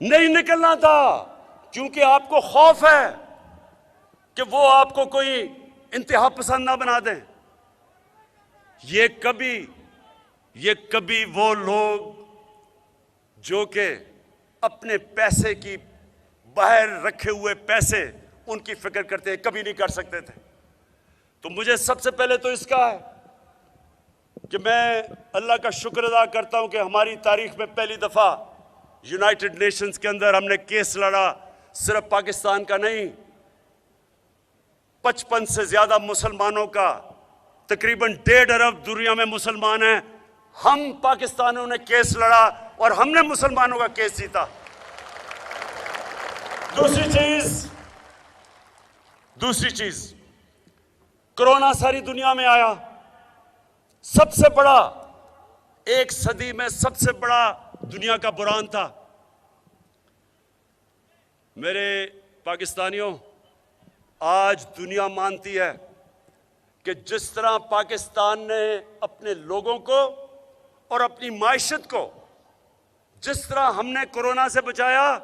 A: नहीं निकलना था, क्योंकि आपको खौफ है कि वो आपको कोई इंतहा पसंद ना बना दें। ये कभी वो लोग जो कि अपने पैसे की बाहर रखे हुए पैसे उनकी फिक्र करते हैं, कभी नहीं कर सकते थे। तो मुझे सबसे पहले तो इसका है कि मैं अल्लाह का शुक्र अदा करता हूं कि हमारी तारीख में पहली दफा यूनाइटेड नेशंस के अंदर हमने केस लड़ा, सिर्फ पाकिस्तान का नहीं, 55 से ज्यादा मुसलमानों का, तकरीबन 1.5 अरब दुनिया में मुसलमान हैं। हम पाकिस्तानियों ने केस लड़ा और हमने मुसलमानों का केस जीता। दूसरी चीज कोरोना सारी दुनिया में आया, सबसे बड़ा, एक सदी में सबसे बड़ा दुनिया का बुरान था। मेरे पाकिस्तानियों, आज दुनिया मानती है कि जिस तरह पाकिस्तान ने अपने लोगों को और अपनी माइशत को जिस तरह हमने कोरोना से बचाया,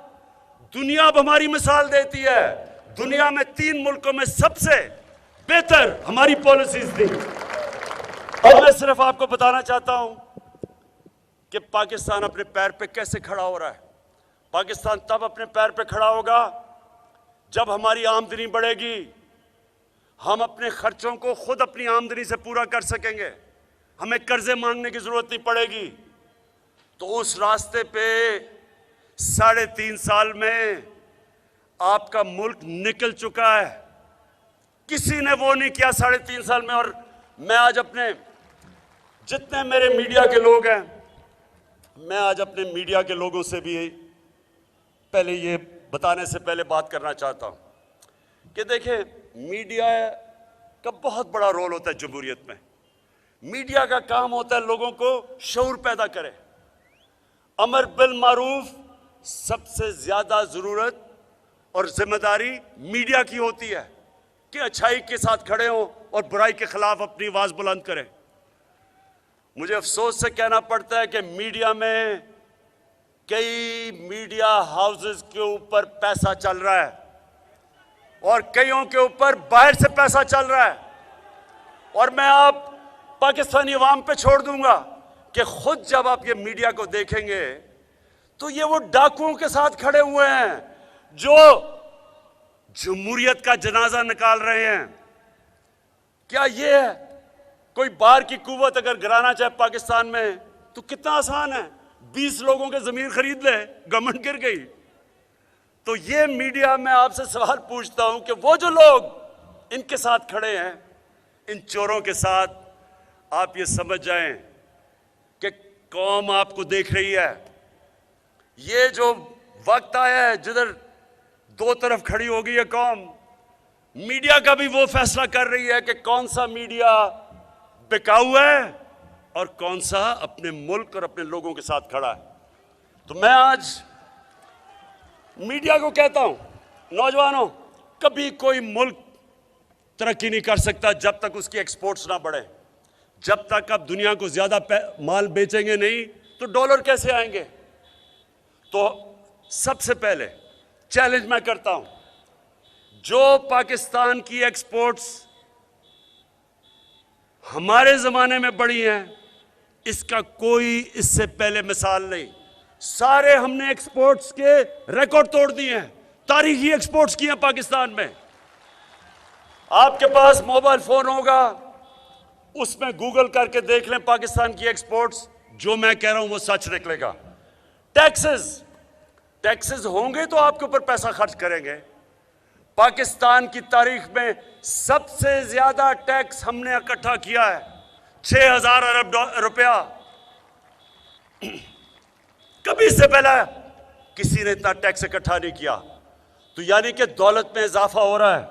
A: दुनिया अब हमारी मिसाल देती है। दुनिया में 3 मुल्कों में सबसे बेहतर हमारी पॉलिसीज थी। अब मैं सिर्फ आपको बताना चाहता हूं कि पाकिस्तान अपने पैर पे कैसे खड़ा हो रहा है। पाकिस्तान तब अपने पैर पे खड़ा होगा जब हमारी आमदनी बढ़ेगी, हम अपने खर्चों को खुद अपनी आमदनी से पूरा कर सकेंगे, हमें कर्जे मांगने की जरूरत नहीं पड़ेगी। तो उस रास्ते पे 3.5 साल में आपका मुल्क निकल चुका है। किसी ने वो नहीं किया 3.5 साल में। और मैं आज अपने जितने मेरे मीडिया के लोग हैं, मैं आज अपने मीडिया के लोगों से भी पहले ये बताने से पहले बात करना चाहता हूं कि देखें, मीडिया का बहुत बड़ा रोल होता है जमहूरियत में। मीडिया का काम होता है लोगों को शऊर पैदा करे। अमर बिल मारूफ सबसे ज्यादा जरूरत और जिम्मेदारी मीडिया की होती है कि अच्छाई के साथ खड़े हों और बुराई के खिलाफ अपनी आवाज बुलंद करें। मुझे अफसोस से कहना पड़ता है कि मीडिया में कई मीडिया हाउसेस के ऊपर पैसा चल रहा है और कईयों के ऊपर बाहर से पैसा चल रहा है। और मैं आप पाकिस्तानी अवाम पे छोड़ दूंगा कि खुद जब आप ये मीडिया को देखेंगे तो ये वो डाकुओं के साथ खड़े हुए हैं जो जमहूरियत का जनाजा निकाल रहे हैं। क्या ये है कोई बाहर की कुव्वत अगर गिराना चाहे पाकिस्तान में तो कितना आसान है, 20 लोगों के जमीन खरीद ले, गवर्नमेंट गिर गई। तो ये मीडिया में आपसे सवाल पूछता हूं कि वो जो लोग इनके साथ खड़े हैं, इन चोरों के साथ, आप ये समझ जाएं कि कौम आपको देख रही है। ये जो वक्त आया है जिधर दो तरफ खड़ी हो गई है कौम, मीडिया का भी वो फैसला कर रही है कि कौन सा मीडिया बिकाऊ है और कौन सा अपने मुल्क और अपने लोगों के साथ खड़ा है। तो मैं आज मीडिया को कहता हूं, नौजवानों, कभी कोई मुल्क तरक्की नहीं कर सकता जब तक उसकी एक्सपोर्ट्स ना बढ़े। जब तक आप दुनिया को ज्यादा माल बेचेंगे नहीं तो डॉलर कैसे आएंगे। तो सबसे पहले चैलेंज मैं करता हूं, जो पाकिस्तान की एक्सपोर्ट्स हमारे जमाने में बढ़ी हैं, इसका कोई इससे पहले मिसाल नहीं। सारे हमने एक्सपोर्ट्स के रिकॉर्ड तोड़ दिए हैं, तारीखी एक्सपोर्ट्स किए हैं पाकिस्तान में। आपके पास मोबाइल फोन होगा, उसमें गूगल करके देख लें पाकिस्तान की एक्सपोर्ट्स, जो मैं कह रहा हूं वो सच निकलेगा। टैक्सेस होंगे तो आपके ऊपर पैसा खर्च करेंगे। पाकिस्तान की तारीख में सबसे ज्यादा टैक्स हमने इकट्ठा किया है, 6,000 अरब रुपया। कभी से पहले किसी ने इतना टैक्स इकट्ठा नहीं किया। तो यानी कि दौलत में इजाफा हो रहा है।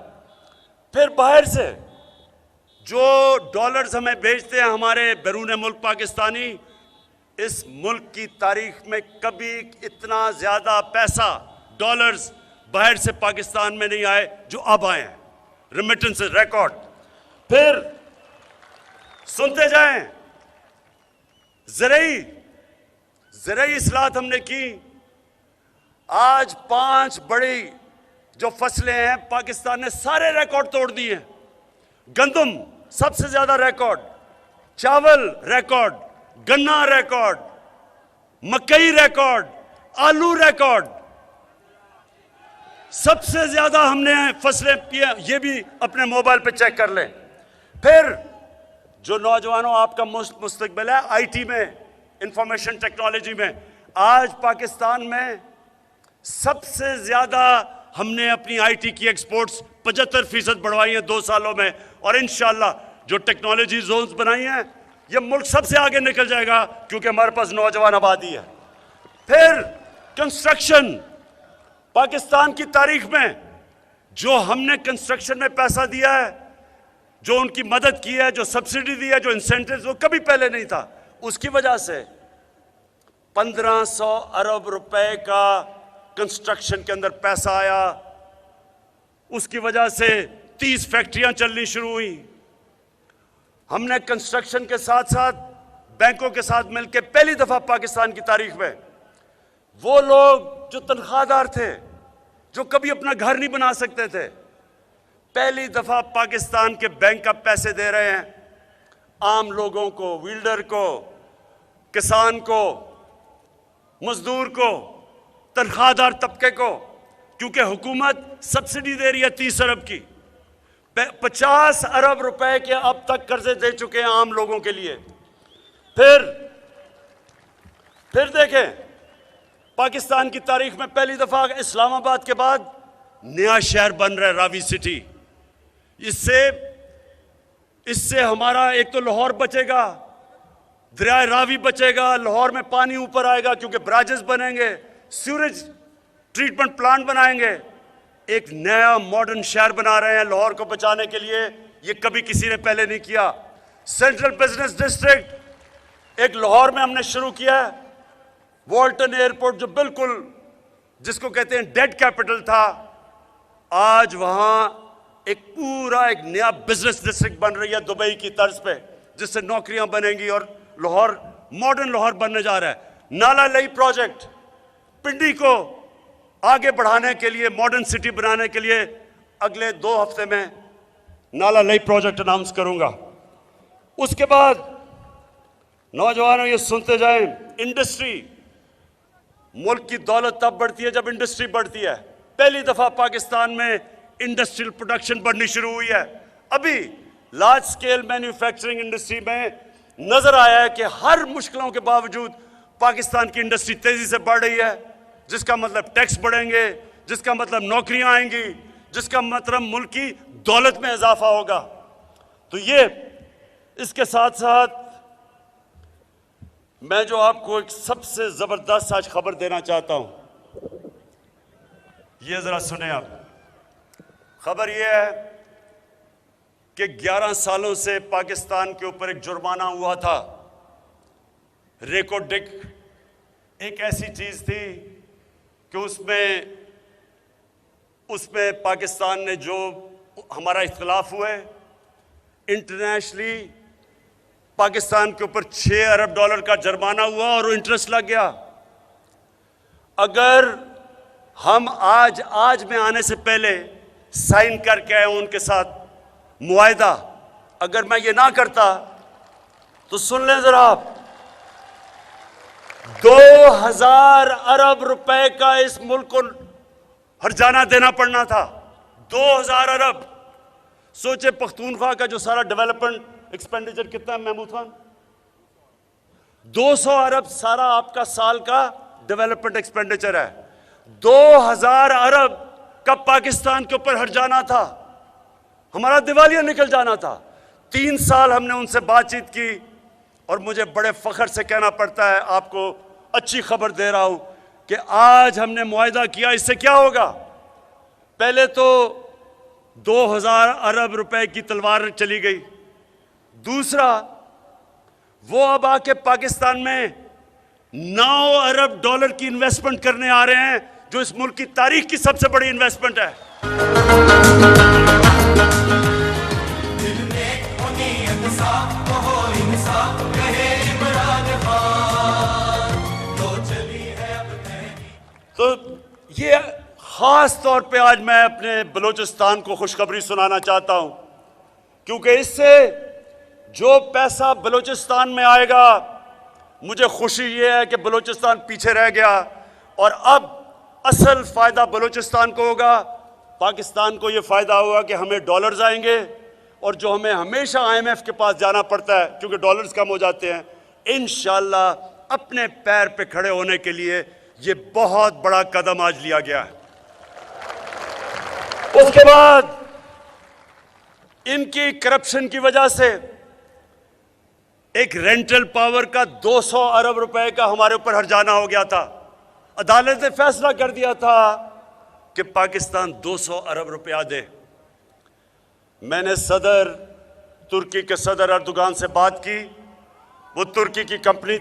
A: फिर बाहर से जो डॉलर्स हमें भेजते हैं हमारे बैरून मुल्क पाकिस्तानी, इस मुल्क की तारीख में कभी इतना ज्यादा पैसा डॉलर्स बाहर से पाकिस्तान में नहीं आए जो अब आए हैं। Remittance record. फिर सुनते जाएं, ज़राई इस्लाहत हमने की। आज 5 बड़ी जो फसलें हैं पाकिस्तान ने सारे रिकॉर्ड तोड़ दिए हैं। गंदम सबसे ज्यादा रिकॉर्ड, चावल रिकॉर्ड, गन्ना रिकॉर्ड, मकई रिकॉर्ड, आलू रिकॉर्ड, सबसे ज्यादा हमने फसलें किए। ये भी अपने मोबाइल पे चेक कर लें। फिर जो नौजवानों आपका मुस्तकबिल है आईटी में, इंफॉर्मेशन टेक्नोलॉजी में, आज पाकिस्तान में सबसे ज्यादा हमने अपनी आईटी की एक्सपोर्ट्स 75% बढ़वाई है 2 सालों में। और इंशाल्लाह जो टेक्नोलॉजी जोन्स बनाई हैं, ये मुल्क सबसे आगे निकल जाएगा क्योंकि हमारे पास नौजवान आबादी है। फिर कंस्ट्रक्शन, पाकिस्तान की तारीख में जो हमने कंस्ट्रक्शन में पैसा दिया है, जो उनकी मदद की है, जो सब्सिडी दी है, जो इंसेंटिव, वो कभी पहले नहीं था। उसकी वजह से 1500 अरब रुपए का कंस्ट्रक्शन के अंदर पैसा आया। उसकी वजह से 30 फैक्ट्रियां चलनी शुरू हुई। हमने कंस्ट्रक्शन के साथ साथ बैंकों के साथ मिलकर पहली दफा पाकिस्तान की तारीख में वो लोग जो तनख्वाहदार थे, जो कभी अपना घर नहीं बना सकते थे, पहली दफा पाकिस्तान के बैंक अब पैसे दे रहे हैं आम लोगों को, विल्डर को, किसान को, मजदूर को, तनख्वाहदार तबके को, क्योंकि हुकूमत सब्सिडी दे रही है 30 अरब की। 50 अरब रुपए के अब तक कर्जे दे चुके हैं आम लोगों के लिए। फिर देखें, पाकिस्तान की तारीख में पहली दफा इस्लामाबाद के बाद नया शहर बन रहा है, रावी सिटी। इससे हमारा एक तो लाहौर बचेगा, दरिया रावी बचेगा, लाहौर में पानी ऊपर आएगा क्योंकि ब्राजेस बनेंगे, सीवरेज ट्रीटमेंट प्लांट बनाएंगे, एक नया मॉडर्न शहर बना रहे हैं लाहौर को बचाने के लिए। ये कभी किसी ने पहले नहीं किया। सेंट्रल बिजनेस डिस्ट्रिक्ट एक लाहौर में हमने शुरू किया है। वॉल्टन एयरपोर्ट जो बिल्कुल जिसको कहते हैं डेड कैपिटल था, आज वहां एक नया बिजनेस डिस्ट्रिक्ट बन रही है दुबई की तर्ज पे, जिससे नौकरियां बनेंगी और लाहौर मॉडर्न लाहौर बनने जा रहा है। नाला लई प्रोजेक्ट पिंडी को आगे बढ़ाने के लिए, मॉडर्न सिटी बनाने के लिए अगले 2 हफ्ते में नाला लई प्रोजेक्ट अनाउंस करूंगा। उसके बाद नौजवानों ये सुनते जाएं, इंडस्ट्री, मुल्क की दौलत तब बढ़ती है जब इंडस्ट्री बढ़ती है। पहली दफा पाकिस्तान में इंडस्ट्रियल प्रोडक्शन बढ़नी शुरू हुई है। अभी लार्ज स्केल मैन्युफैक्चरिंग इंडस्ट्री में नजर आया है कि हर मुश्किलों के बावजूद पाकिस्तान की इंडस्ट्री तेजी से बढ़ रही है, जिसका मतलब टैक्स बढ़ेंगे, जिसका मतलब नौकरियां आएंगी, जिसका मतलब मुल्क की दौलत में इजाफा होगा। तो ये इसके साथ साथ मैं जो आपको एक सबसे जबरदस्त आज खबर देना चाहता हूं, ये जरा सुने आप। खबर ये है कि 11 सालों से पाकिस्तान के ऊपर एक जुर्माना हुआ था। रेकोडिक एक ऐसी चीज थी कि उसमें पाकिस्तान ने जो हमारा इख्तिलाफ हुए, इंटरनेशनली पाकिस्तान के ऊपर 6 अरब डॉलर का जुर्माना हुआ और इंटरेस्ट लग गया। अगर हम आज में आने से पहले साइन करके आए उनके साथ मुआहदा, अगर मैं ये ना करता तो सुन लें जरा आप, 2000 अरब रुपए का इस मुल्क को हर्जाना देना पड़ना था। 2000 अरब। सोचे पख्तूनख्वा का जो सारा डेवलपमेंट एक्सपेंडिचर कितना है महमूद खान? 200 अरब सारा आपका साल का डेवलपमेंट एक्सपेंडिचर है। 2000 अरब का पाकिस्तान के ऊपर हर्जाना था, हमारा दिवालिया निकल जाना था। 3 साल हमने उनसे बातचीत की और मुझे बड़े फख्र से कहना पड़ता है, आपको अच्छी खबर दे रहा हूं कि आज हमने मुआहिदा किया। इससे क्या होगा? पहले तो 2000 अरब रुपए की तलवार चली गई। दूसरा, वो अब आके पाकिस्तान में 9 अरब डॉलर की इन्वेस्टमेंट करने आ रहे हैं, जो इस मुल्क की तारीख की सबसे बड़ी इन्वेस्टमेंट है। तो ये खास तौर पे आज मैं अपने बलूचिस्तान को खुशखबरी सुनाना चाहता हूं, क्योंकि इससे जो पैसा बलूचिस्तान में आएगा, मुझे खुशी ये है कि बलूचिस्तान पीछे रह गया और अब असल फायदा बलूचिस्तान को होगा। पाकिस्तान को ये फायदा होगा कि हमें डॉलर्स आएंगे, और जो हमें हमेशा IMF के पास जाना पड़ता है क्योंकि डॉलर्स कम हो जाते हैं, इंशाल्लाह अपने पैर पे खड़े होने के लिए ये बहुत बड़ा कदम आज लिया गया है। उसके बाद इनकी करप्शन की वजह से एक रेंटल पावर का 200 अरब रुपए का हमारे ऊपर हर्जाना हो गया था। अदालत ने फैसला कर दिया था कि पाकिस्तान 200 अरब रुपया दे। मैंने तुर्की के सदर अर्दोगान से बात की। वो तुर्की की कंपनी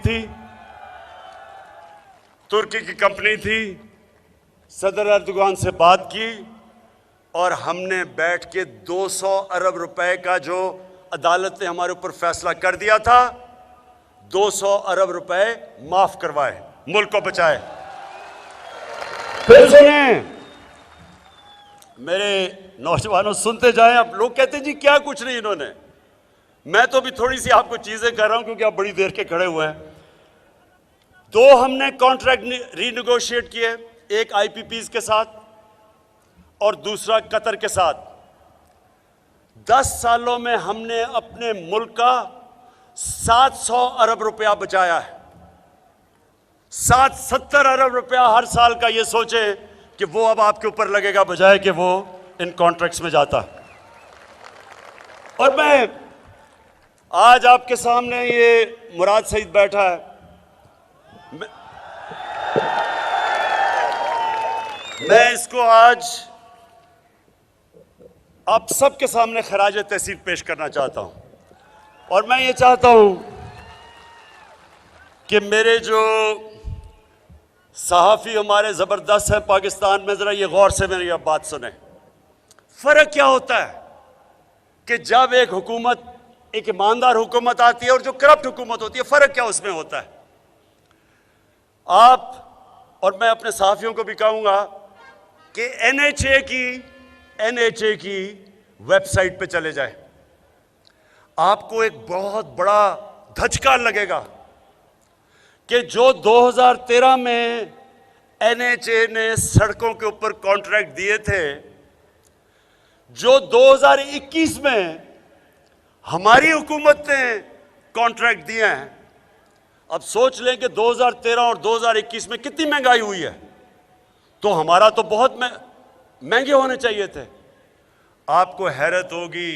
A: थी। सदर अर्दोगान से बात की और हमने बैठ के 200 अरब रुपए का जो अदालत ने हमारे ऊपर फैसला कर दिया था, 200 अरब रुपए माफ करवाए, मुल्क को बचाए। फिर सुने मेरे नौजवानों, सुनते जाएं। अब लोग कहते हैं जी क्या कुछ नहीं इन्होंने, मैं तो भी थोड़ी सी आपको चीजें कर रहा हूं क्योंकि आप बड़ी देर के खड़े हुए हैं। 2 हमने कॉन्ट्रैक्ट रीनिगोशिएट किए, एक IPPs के साथ और दूसरा कतर के साथ। 10 सालों में हमने अपने मुल्क का 700 अरब रुपया बचाया है। 70 अरब रुपया हर साल का। ये सोचे कि वो अब आपके ऊपर लगेगा बजाय कि वो इन कॉन्ट्रैक्ट्स में जाता। और मैं आज आपके सामने, ये मुराद सईद बैठा है, मैं इसको आज आप सबके सामने खराज तहसीन पेश करना चाहता हूं। और मैं ये चाहता हूं कि मेरे जो सहाफ़ी हमारे ज़बरदस्त हैं पाकिस्तान में, ज़रा ये गौर से मेरी बात सुने। फ़र्क क्या होता है कि जब एक हुकूमत, एक ईमानदार हुकूमत आती है और जो करप्ट हुकूमत होती है, फ़र्क क्या उसमें होता है? आप और मैं अपने सहाफ़ियों को भी कहूँगा कि NHA की वेबसाइट पे चले जाए, आपको एक बहुत बड़ा धचका लगेगा कि जो 2013 में NHA ने सड़कों के ऊपर कॉन्ट्रैक्ट दिए थे, जो 2021 में हमारी हुकूमत ने कॉन्ट्रैक्ट दिए हैं। अब सोच लें कि 2013 और 2021 में कितनी महंगाई हुई है, तो हमारा तो बहुत महंगे होने चाहिए थे। आपको हैरत होगी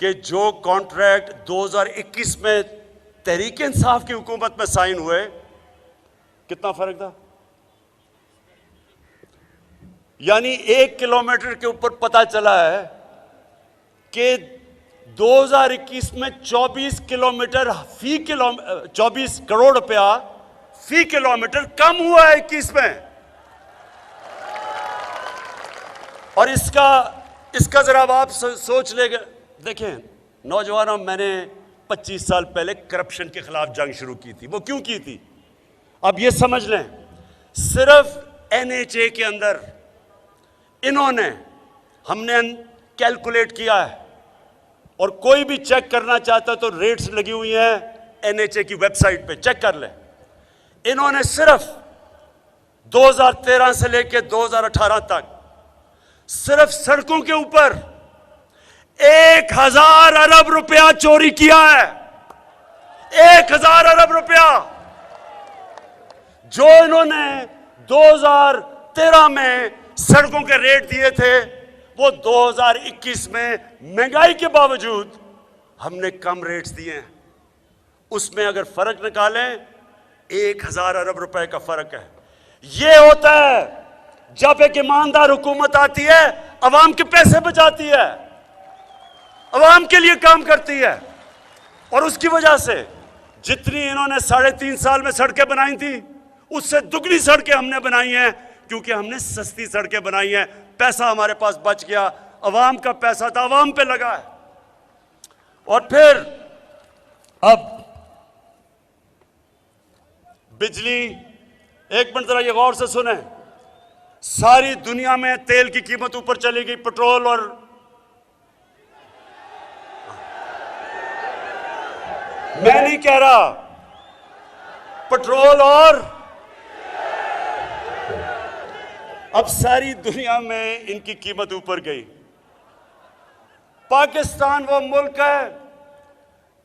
A: कि जो कॉन्ट्रैक्ट 2021 में तहरीक इंसाफ की हुकूमत में साइन हुए, कितना फर्क था? यानी 1 किलोमीटर के ऊपर पता चला है कि 2021 में 24 करोड़ रुपया फी किलोमीटर कम हुआ है 21 में। और इसका जरा आप सोच लेंगे। देखें नौजवानों, मैंने 25 साल पहले करप्शन के खिलाफ जंग शुरू की थी। वो क्यों की थी? अब ये समझ लें, सिर्फ NHA के अंदर हमने कैलकुलेट किया है, और कोई भी चेक करना चाहता तो रेट्स लगी हुई हैं NHA की वेबसाइट पे, चेक कर ले। इन्होंने सिर्फ 2013 से लेकर 2018 तक सिर्फ सड़कों के ऊपर 1000 अरब रुपया चोरी किया है। 1000 अरब रुपया जो इन्होंने 2013 में सड़कों के रेट दिए थे, वो 2021 में महंगाई के बावजूद हमने कम रेट्स दिए हैं। उसमें अगर फर्क निकालें 1000 अरब रुपए का फर्क है। यह होता है जब एक ईमानदार हुकूमत आती है, अवाम के पैसे बचाती है, अवाम के लिए काम करती है। और उसकी वजह से जितनी इन्होंने 3.5 साल में सड़कें बनाई थी, उससे दुगनी सड़कें हमने बनाई हैं, क्योंकि हमने सस्ती सड़कें बनाई हैं। पैसा हमारे पास बच गया, अवाम का पैसा था, अवाम पे लगा है। और फिर अब बिजली, एक मिनट जरा ये गौर से सुने, सारी दुनिया में तेल की कीमत ऊपर चली गई, पेट्रोल और मैं नहीं कह रहा, पेट्रोल और अब सारी दुनिया में इनकी कीमत ऊपर गई। पाकिस्तान वो मुल्क है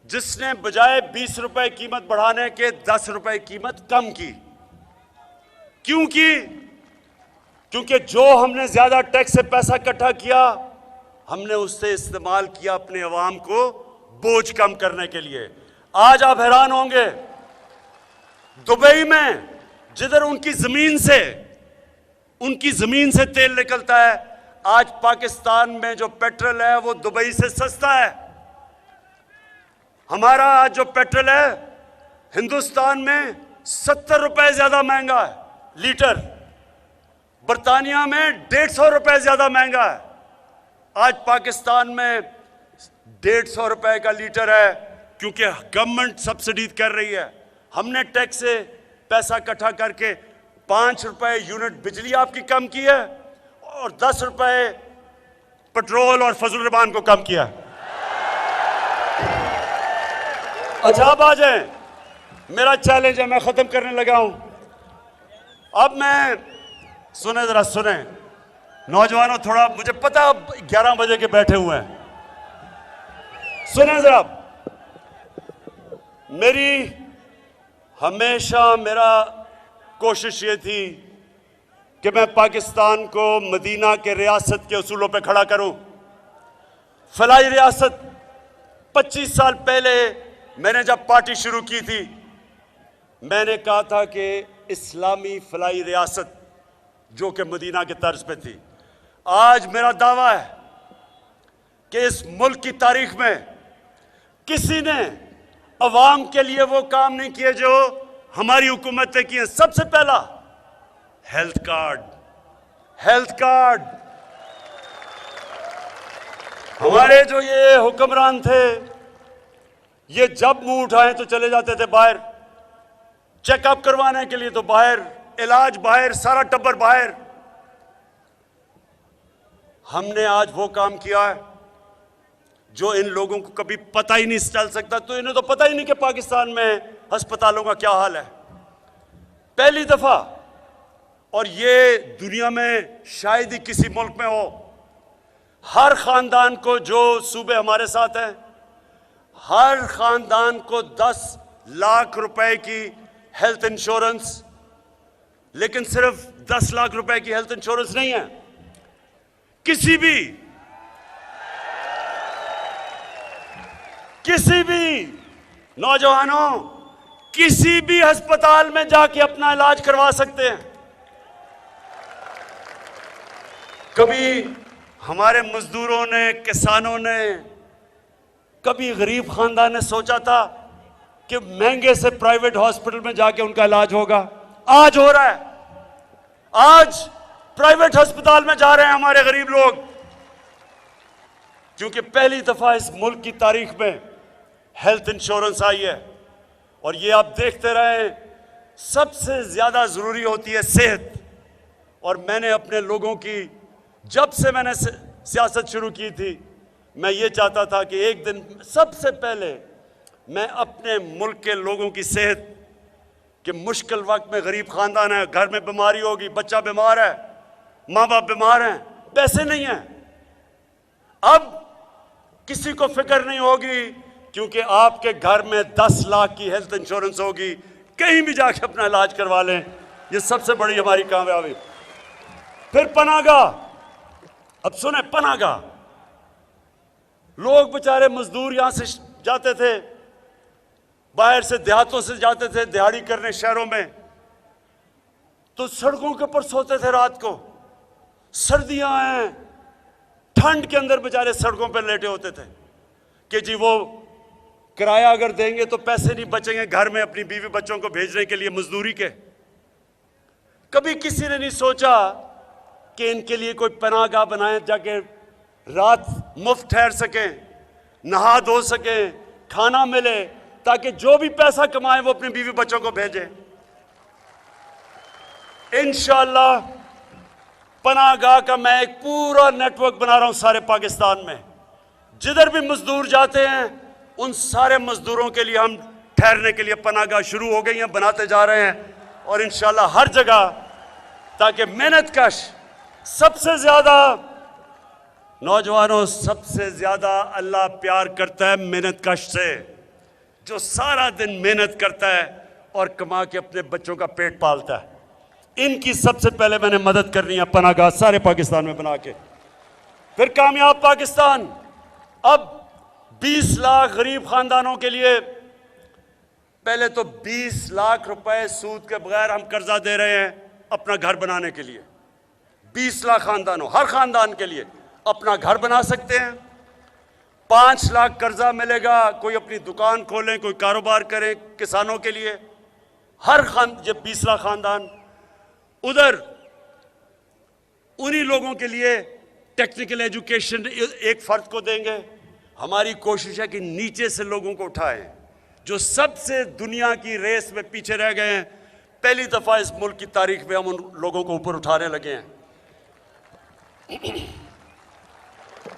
A: जिसने बजाय 20 रुपए कीमत बढ़ाने के 10 रुपए कीमत कम की। क्यों की? क्योंकि जो हमने ज्यादा टैक्स से पैसा इकट्ठा किया, हमने उससे इस्तेमाल किया अपने अवाम को बोझ कम करने के लिए। आज आप हैरान होंगे, दुबई में जिधर उनकी जमीन से तेल निकलता है, आज पाकिस्तान में जो पेट्रोल है वो दुबई से सस्ता है। हमारा आज जो पेट्रोल है हिंदुस्तान में 70 रुपए ज्यादा महंगा है लीटर, बर्तानिया में 150 रुपए ज्यादा महंगा है। आज पाकिस्तान में 150 रुपए का लीटर है, क्योंकि गवर्नमेंट सब्सिडी कर रही है। हमने टैक्स से पैसा इकट्ठा करके 5 रुपए यूनिट बिजली आपकी कम की है और 10 रुपए पेट्रोल और फजल रबान को कम किया। अच्छा अब आ जाए, मेरा चैलेंज है, मैं खत्म करने लगा हूं। अब मैं सुने, जरा सुने नौजवानों, थोड़ा मुझे पता अब 11 बजे के बैठे हुए हैं, सुने जरा। मेरा कोशिश ये थी कि मैं पाकिस्तान को मदीना के रियासत के उसूलों पे खड़ा करूं। फलाई रियासत 25 साल पहले मैंने जब पार्टी शुरू की थी, मैंने कहा था कि इस्लामी फलाई रियासत जो कि मदीना के तर्ज पे थी। आज मेरा दावा है कि इस मुल्क की तारीख में किसी ने अवाम के लिए वो काम नहीं किए जो हमारी हुकूमत ने किए। सबसे पहला हेल्थ कार्ड। हमारे जो ये हुक्मरान थे, ये जब मुंह उठाएं तो चले जाते थे बाहर, चेकअप करवाने के लिए तो बाहर, इलाज बाहर, सारा टब्बर बाहर। हमने आज वो काम किया है जो इन लोगों को कभी पता ही नहीं चल सकता। तो इन्हें तो पता ही नहीं कि पाकिस्तान में अस्पतालों का क्या हाल है, पहली दफा। और ये दुनिया में शायद ही किसी मुल्क में हो। हर खानदान को, जो सूबे हमारे साथ हैं, हर खानदान को 10 लाख रुपए की हेल्थ इंश्योरेंस, लेकिन सिर्फ 10 लाख रुपए की हेल्थ इंश्योरेंस नहीं है। किसी भी नौजवानों किसी भी अस्पताल में जाके अपना इलाज करवा सकते हैं। कभी हमारे मजदूरों ने, किसानों ने, कभी गरीब खानदान ने सोचा था कि महंगे से प्राइवेट हॉस्पिटल में जाके उनका इलाज होगा? आज हो रहा है। आज प्राइवेट अस्पताल में जा रहे हैं हमारे गरीब लोग, क्योंकि पहली दफा इस मुल्क की तारीख में हेल्थ इंश्योरेंस आई है। और ये आप देखते रहे, सबसे ज्यादा जरूरी होती है सेहत। और मैंने अपने लोगों की, जब से मैंने सियासत शुरू की थी, मैं ये चाहता था कि एक दिन सबसे पहले मैं अपने मुल्क के लोगों की सेहत कि मुश्किल वक्त में गरीब खानदान है, घर में बीमारी होगी, बच्चा बीमार है, माँ बाप बीमार हैं, पैसे नहीं हैं। अब किसी को फिक्र नहीं होगी क्योंकि आपके घर में 10 लाख की हेल्थ इंश्योरेंस होगी, कहीं भी जाके अपना इलाज करवा लें। ये सबसे बड़ी हमारी कामयाबी। फिर पनाहगाह, अब सुने पनाहगाह, लोग बेचारे मजदूर यहां से जाते थे, बाहर से देहातों से जाते थे दिहाड़ी करने शहरों में, तो सड़कों के ऊपर सोते थे रात को। सर्दियां हैं, ठंड के अंदर बेचारे सड़कों पर लेटे होते थे कि जी वो किराया अगर देंगे तो पैसे नहीं बचेंगे घर में अपनी बीवी बच्चों को भेजने के लिए मजदूरी के। कभी किसी ने नहीं सोचा कि इनके लिए कोई पनाहगाह बनाए, जाके रात मुफ्त ठहर सकें, नहा धो सकें, खाना मिले, ताकि जो भी पैसा कमाए वो अपने बीवी बच्चों को भेजें। इंशाअल्लाह पनाहगाह का मैं एक पूरा नेटवर्क बना रहा हूं सारे पाकिस्तान में। जिधर भी मजदूर जाते हैं उन सारे मजदूरों के लिए हम ठहरने के लिए पनाहगाह शुरू हो गई हैं, बनाते जा रहे हैं, और इंशाअल्लाह हर जगह, ताकि मेहनतकश, सबसे ज्यादा नौजवानों, सबसे ज्यादा अल्लाह प्यार करता है मेहनतकश से, जो सारा दिन मेहनत करता है और कमा के अपने बच्चों का पेट पालता है। इनकी सबसे पहले मैंने मदद करनी है पनाहगाह सारे पाकिस्तान में बना के। फिर कामयाब पाकिस्तान, अब 20 लाख गरीब खानदानों के लिए, पहले तो 20 लाख रुपए सूद के बगैर हम कर्जा दे रहे हैं अपना घर बनाने के लिए। 20 लाख खानदानों, हर खानदान के लिए अपना घर बना सकते हैं। 5 लाख कर्जा मिलेगा, कोई अपनी दुकान खोलें, कोई कारोबार करें किसानों के लिए। हर जब 20 लाख खानदान, उधर उन्हीं लोगों के लिए टेक्निकल एजुकेशन एक फर्द को देंगे। हमारी कोशिश है कि नीचे से लोगों को उठाएं, जो सबसे दुनिया की रेस में पीछे रह गए हैं। पहली दफा इस मुल्क की तारीख में हम उन लोगों को ऊपर उठाने लगे हैं।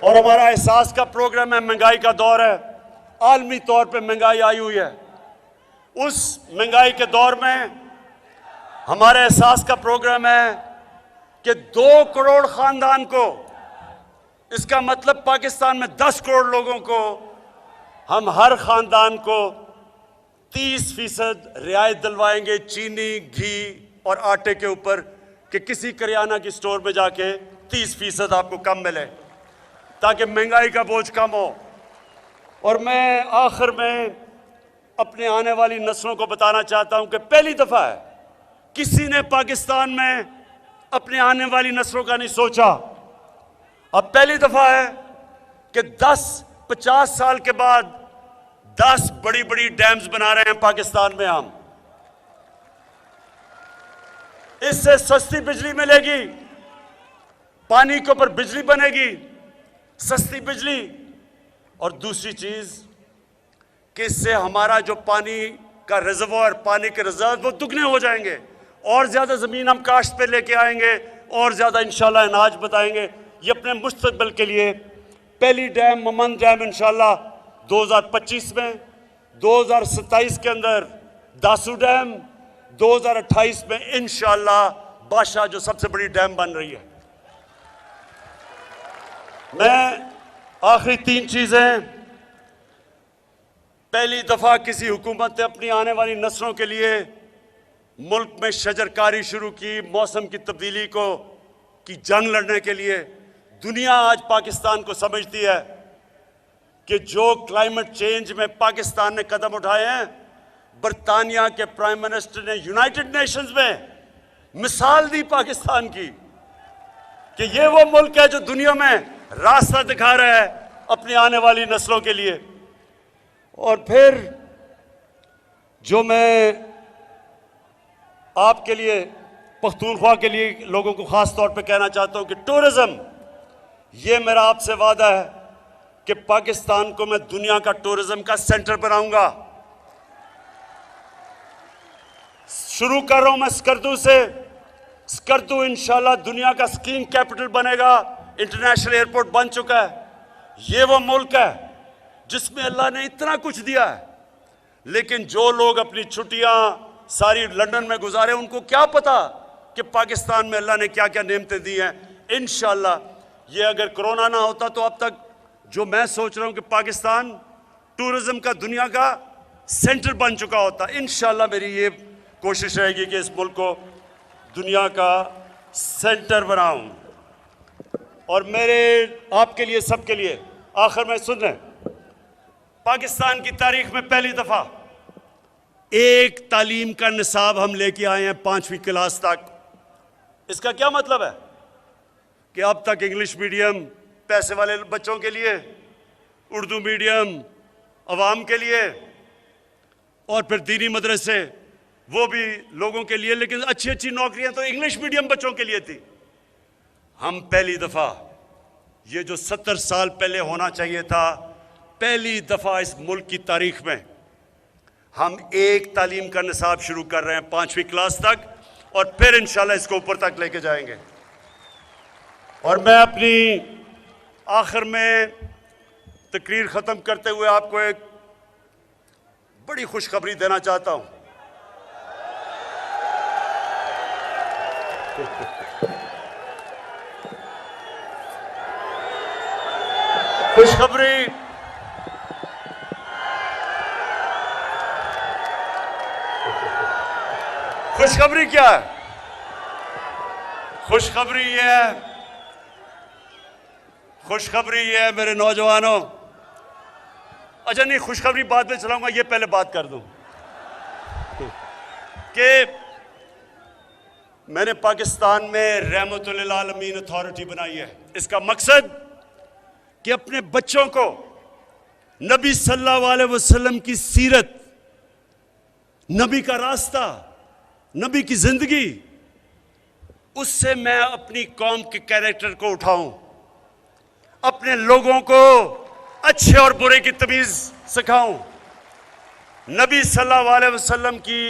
A: और हमारा एहसास का प्रोग्राम है, महंगाई का दौर है, आलमी तौर पे महंगाई आई हुई है। उस महंगाई के दौर में हमारे एहसास का प्रोग्राम है कि 2 करोड़ खानदान को, इसका मतलब पाकिस्तान में 10 करोड़ लोगों को, हम हर खानदान को 30% रियायत दिलवाएंगे चीनी, घी और आटे के ऊपर, कि किसी करियाना की स्टोर में जाके 30% आपको कम मिले, ताकि महंगाई का बोझ कम हो। और मैं आखिर में अपने आने वाली नस्लों को बताना चाहता हूं कि पहली दफा है किसी ने पाकिस्तान में अपने आने वाली नस्लों का नहीं सोचा। अब पहली दफा है कि 10-50 साल के बाद 10 बड़ी बड़ी डैम्स बना रहे हैं पाकिस्तान में हम। इससे सस्ती बिजली मिलेगी, पानी के ऊपर बिजली बनेगी, सस्ती बिजली। और दूसरी चीज कि इससे हमारा जो पानी का रिजर्वोयर, पानी के रिजर्व, वो दुगने हो जाएंगे, और ज्यादा जमीन हम काश्त पे लेके आएंगे, और ज्यादा इंशाल्लाह अनाज बताएंगे। ये अपने मुस्तकबिल के लिए पहली डैम ममन डैम इंशाल्लाह 2025 में, 2027 के अंदर दासू डैम, 2028 में इंशाल्लाह बादशाह जो सबसे बड़ी डैम बन रही है। मैं आखिरी 3 चीजें, पहली दफा किसी हुकूमत ने अपनी आने वाली नस्लों के लिए मुल्क में शजरकारी शुरू की, मौसम की तब्दीली को की जंग लड़ने के लिए। दुनिया आज पाकिस्तान को समझती है कि जो क्लाइमेट चेंज में पाकिस्तान ने कदम उठाए हैं, बरतानिया के प्राइम मिनिस्टर ने यूनाइटेड नेशंस में मिसाल दी पाकिस्तान की कि ये वो मुल्क है जो दुनिया में रास्ता दिखा रहा है अपनी आने वाली नस्लों के लिए। और फिर जो मैं आपके लिए, पख्तूनख्वा के लिए लोगों को खास तौर पे कहना चाहता हूं कि टूरिज्म, ये मेरा आपसे वादा है कि पाकिस्तान को मैं दुनिया का टूरिज्म का सेंटर बनाऊंगा। शुरू कर रहा हूं मैं स्कर्दू से। स्कर्दू इंशाल्लाह दुनिया का स्कीइंग कैपिटल बनेगा, इंटरनेशनल एयरपोर्ट बन चुका है। ये वो मुल्क है जिसमें अल्लाह ने इतना कुछ दिया है, लेकिन जो लोग अपनी छुट्टियां सारी लंदन में गुजारे, उनको क्या पता कि पाकिस्तान में अल्लाह ने क्या क्या नेमतें दी हैं। इंशाअल्लाह ये अगर कोरोना ना होता तो अब तक जो मैं सोच रहा हूं कि पाकिस्तान टूरिज्म का दुनिया का सेंटर बन चुका होता। इंशाअल्लाह मेरी ये कोशिश रहेगी कि इस मुल्क को दुनिया का सेंटर बनाऊं। और मेरे आपके लिए, सबके लिए आखिर में सुन रहे हैं, पाकिस्तान की तारीख में पहली दफा एक तालीम का निसाब हम लेके आए हैं 5वीं क्लास तक। इसका क्या मतलब है कि अब तक इंग्लिश मीडियम पैसे वाले बच्चों के लिए, उर्दू मीडियम अवाम के लिए, और फिर दीनी मदरसे वो भी लोगों के लिए, लेकिन अच्छी अच्छी नौकरियां तो इंग्लिश मीडियम बच्चों के लिए थी। हम पहली दफा, ये जो 70 साल पहले होना चाहिए था, पहली दफा इस मुल्क की तारीख में हम एक तालीम का निसाब शुरू कर रहे हैं 5वीं क्लास तक, और फिर इंशाल्लाह इसको ऊपर तक लेके जाएंगे। और मैं अपनी आखिर में तकरीर ख़त्म करते हुए आपको एक बड़ी खुशखबरी देना चाहता हूं। खुशखबरी क्या है? खुशखबरी ये है मेरे नौजवानों। अच्छा नहीं, खुशखबरी बाद में चलाऊंगा, ये पहले बात कर दूं कि मैंने पाकिस्तान में रहमतुल आलमीन अथॉरिटी बनाई है। इसका मकसद कि अपने बच्चों को नबी सल्लल्लाहु अलैहि वसल्लम की सीरत, नबी का रास्ता, नबी की जिंदगी, उससे मैं अपनी कौम के कैरेक्टर को उठाऊं, अपने लोगों को अच्छे और बुरे की तमीज सिखाऊं। नबी सल्लल्लाहु अलैहि वसल्लम की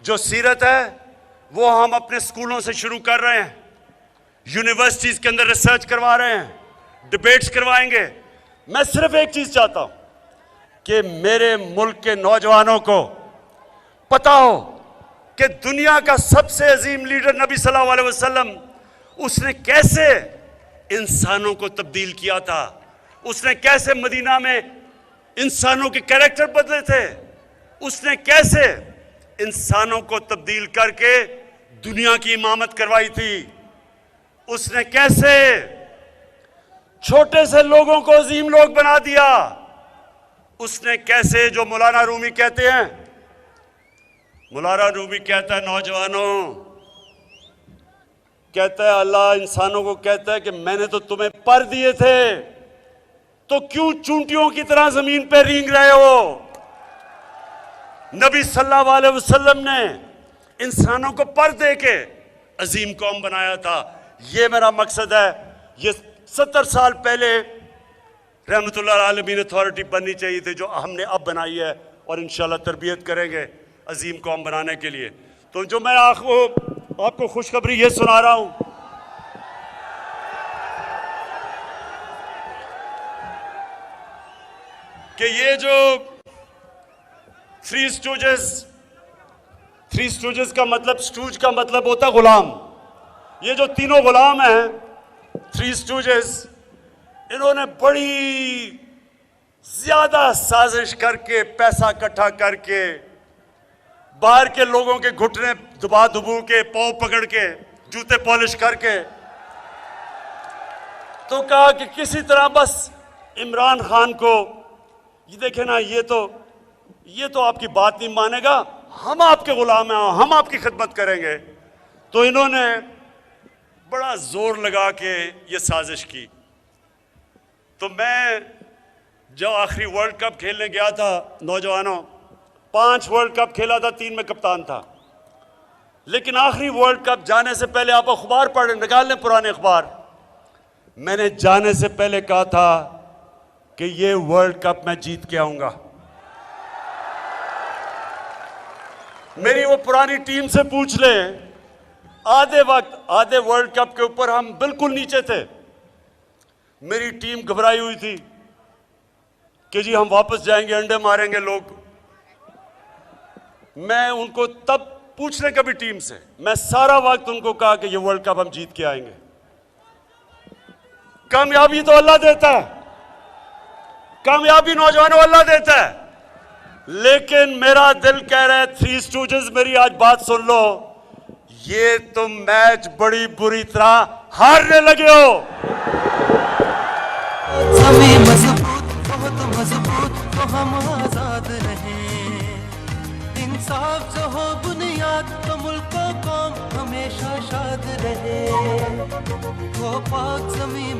A: जो सीरत है वो हम अपने स्कूलों से शुरू कर रहे हैं, यूनिवर्सिटीज के अंदर रिसर्च करवा रहे हैं, डिबेट्स करवाएंगे। मैं सिर्फ एक चीज चाहता हूं कि मेरे मुल्क के नौजवानों को पता हो कि दुनिया का सबसे अजीम लीडर नबी सल्लल्लाहु अलैहि वसल्लम, उसने कैसे इंसानों को तब्दील किया था, उसने कैसे मदीना में इंसानों के कैरेक्टर बदले थे, उसने कैसे इंसानों को तब्दील करके दुनिया की इमामत करवाई थी, उसने कैसे छोटे से लोगों को अजीम लोग बना दिया, उसने कैसे, जो मौलाना रूमी कहते हैं, मौलाना रूमी कहता है नौजवानों, कहता है अल्लाह इंसानों को कहता है कि मैंने तो तुम्हें पर दिए थे, तो क्यों चूंटियों की तरह जमीन पे रेंग रहे हो। नबी सल्लल्लाहु अलैहि वसल्लम ने इंसानों को पर दे के अजीम कौम बनाया था। ये मेरा मकसद है। ये 70 साल पहले रहमतुल्लाह आलमीन अथॉरिटी बननी चाहिए थी, जो हमने अब बनाई है, और इंशाल्लाह तरबियत करेंगे अजीम कौम बनाने के लिए। तो जो मैं आपको खुशखबरी ये सुना रहा हूं कि ये जो थ्री स्टूजेस का मतलब, स्टूज का मतलब होता है गुलाम। ये जो तीनों गुलाम हैं, थ्री स्टूजेस, इन्होंने बड़ी ज्यादा साजिश करके, पैसा इकट्ठा करके, बाहर के लोगों के घुटने दबा दुबू के, पांव पकड़ के, जूते पॉलिश करके, तो कहा कि किसी तरह बस इमरान खान को, ये देखे ना, ये तो आपकी बात नहीं मानेगा, हम आपके गुलाम हैं, हम आपकी खिदमत करेंगे। तो इन्होंने बड़ा जोर लगा के ये साजिश की। तो मैं जब आखिरी वर्ल्ड कप खेलने गया था, नौजवानों, 5 वर्ल्ड कप खेला था, 3 में कप्तान था, लेकिन आखिरी वर्ल्ड कप जाने से पहले, आप अखबार पढ़ निकाल लें, पुराने अखबार, मैंने जाने से पहले कहा था कि ये वर्ल्ड कप मैं जीत के आऊंगा। मेरी वो पुरानी टीम से पूछ लें, आधे वर्ल्ड कप के ऊपर हम बिल्कुल नीचे थे, मेरी टीम घबराई हुई थी कि जी हम वापस जाएंगे, अंडे मारेंगे लोग। मैं उनको तब पूछने कभी टीम से, मैं सारा वक्त उनको कहा कि ये वर्ल्ड कप हम जीत के आएंगे। कामयाबी तो अल्लाह देता है, कामयाबी नौजवानों अल्लाह देता है, लेकिन मेरा दिल कह रहा है थ्री स्टूडेंट्स मेरी आज बात सुन लो, ये तुम मैच बड़ी बुरी तरह हारने लगे हो।
C: जमीन मजबूत बहुत मजबूत तो हम आजाद रहे, इंसाफ जो हो बुनियाद तो मुल्क को कौम हमेशा शाद रहे, वो पाक जमीन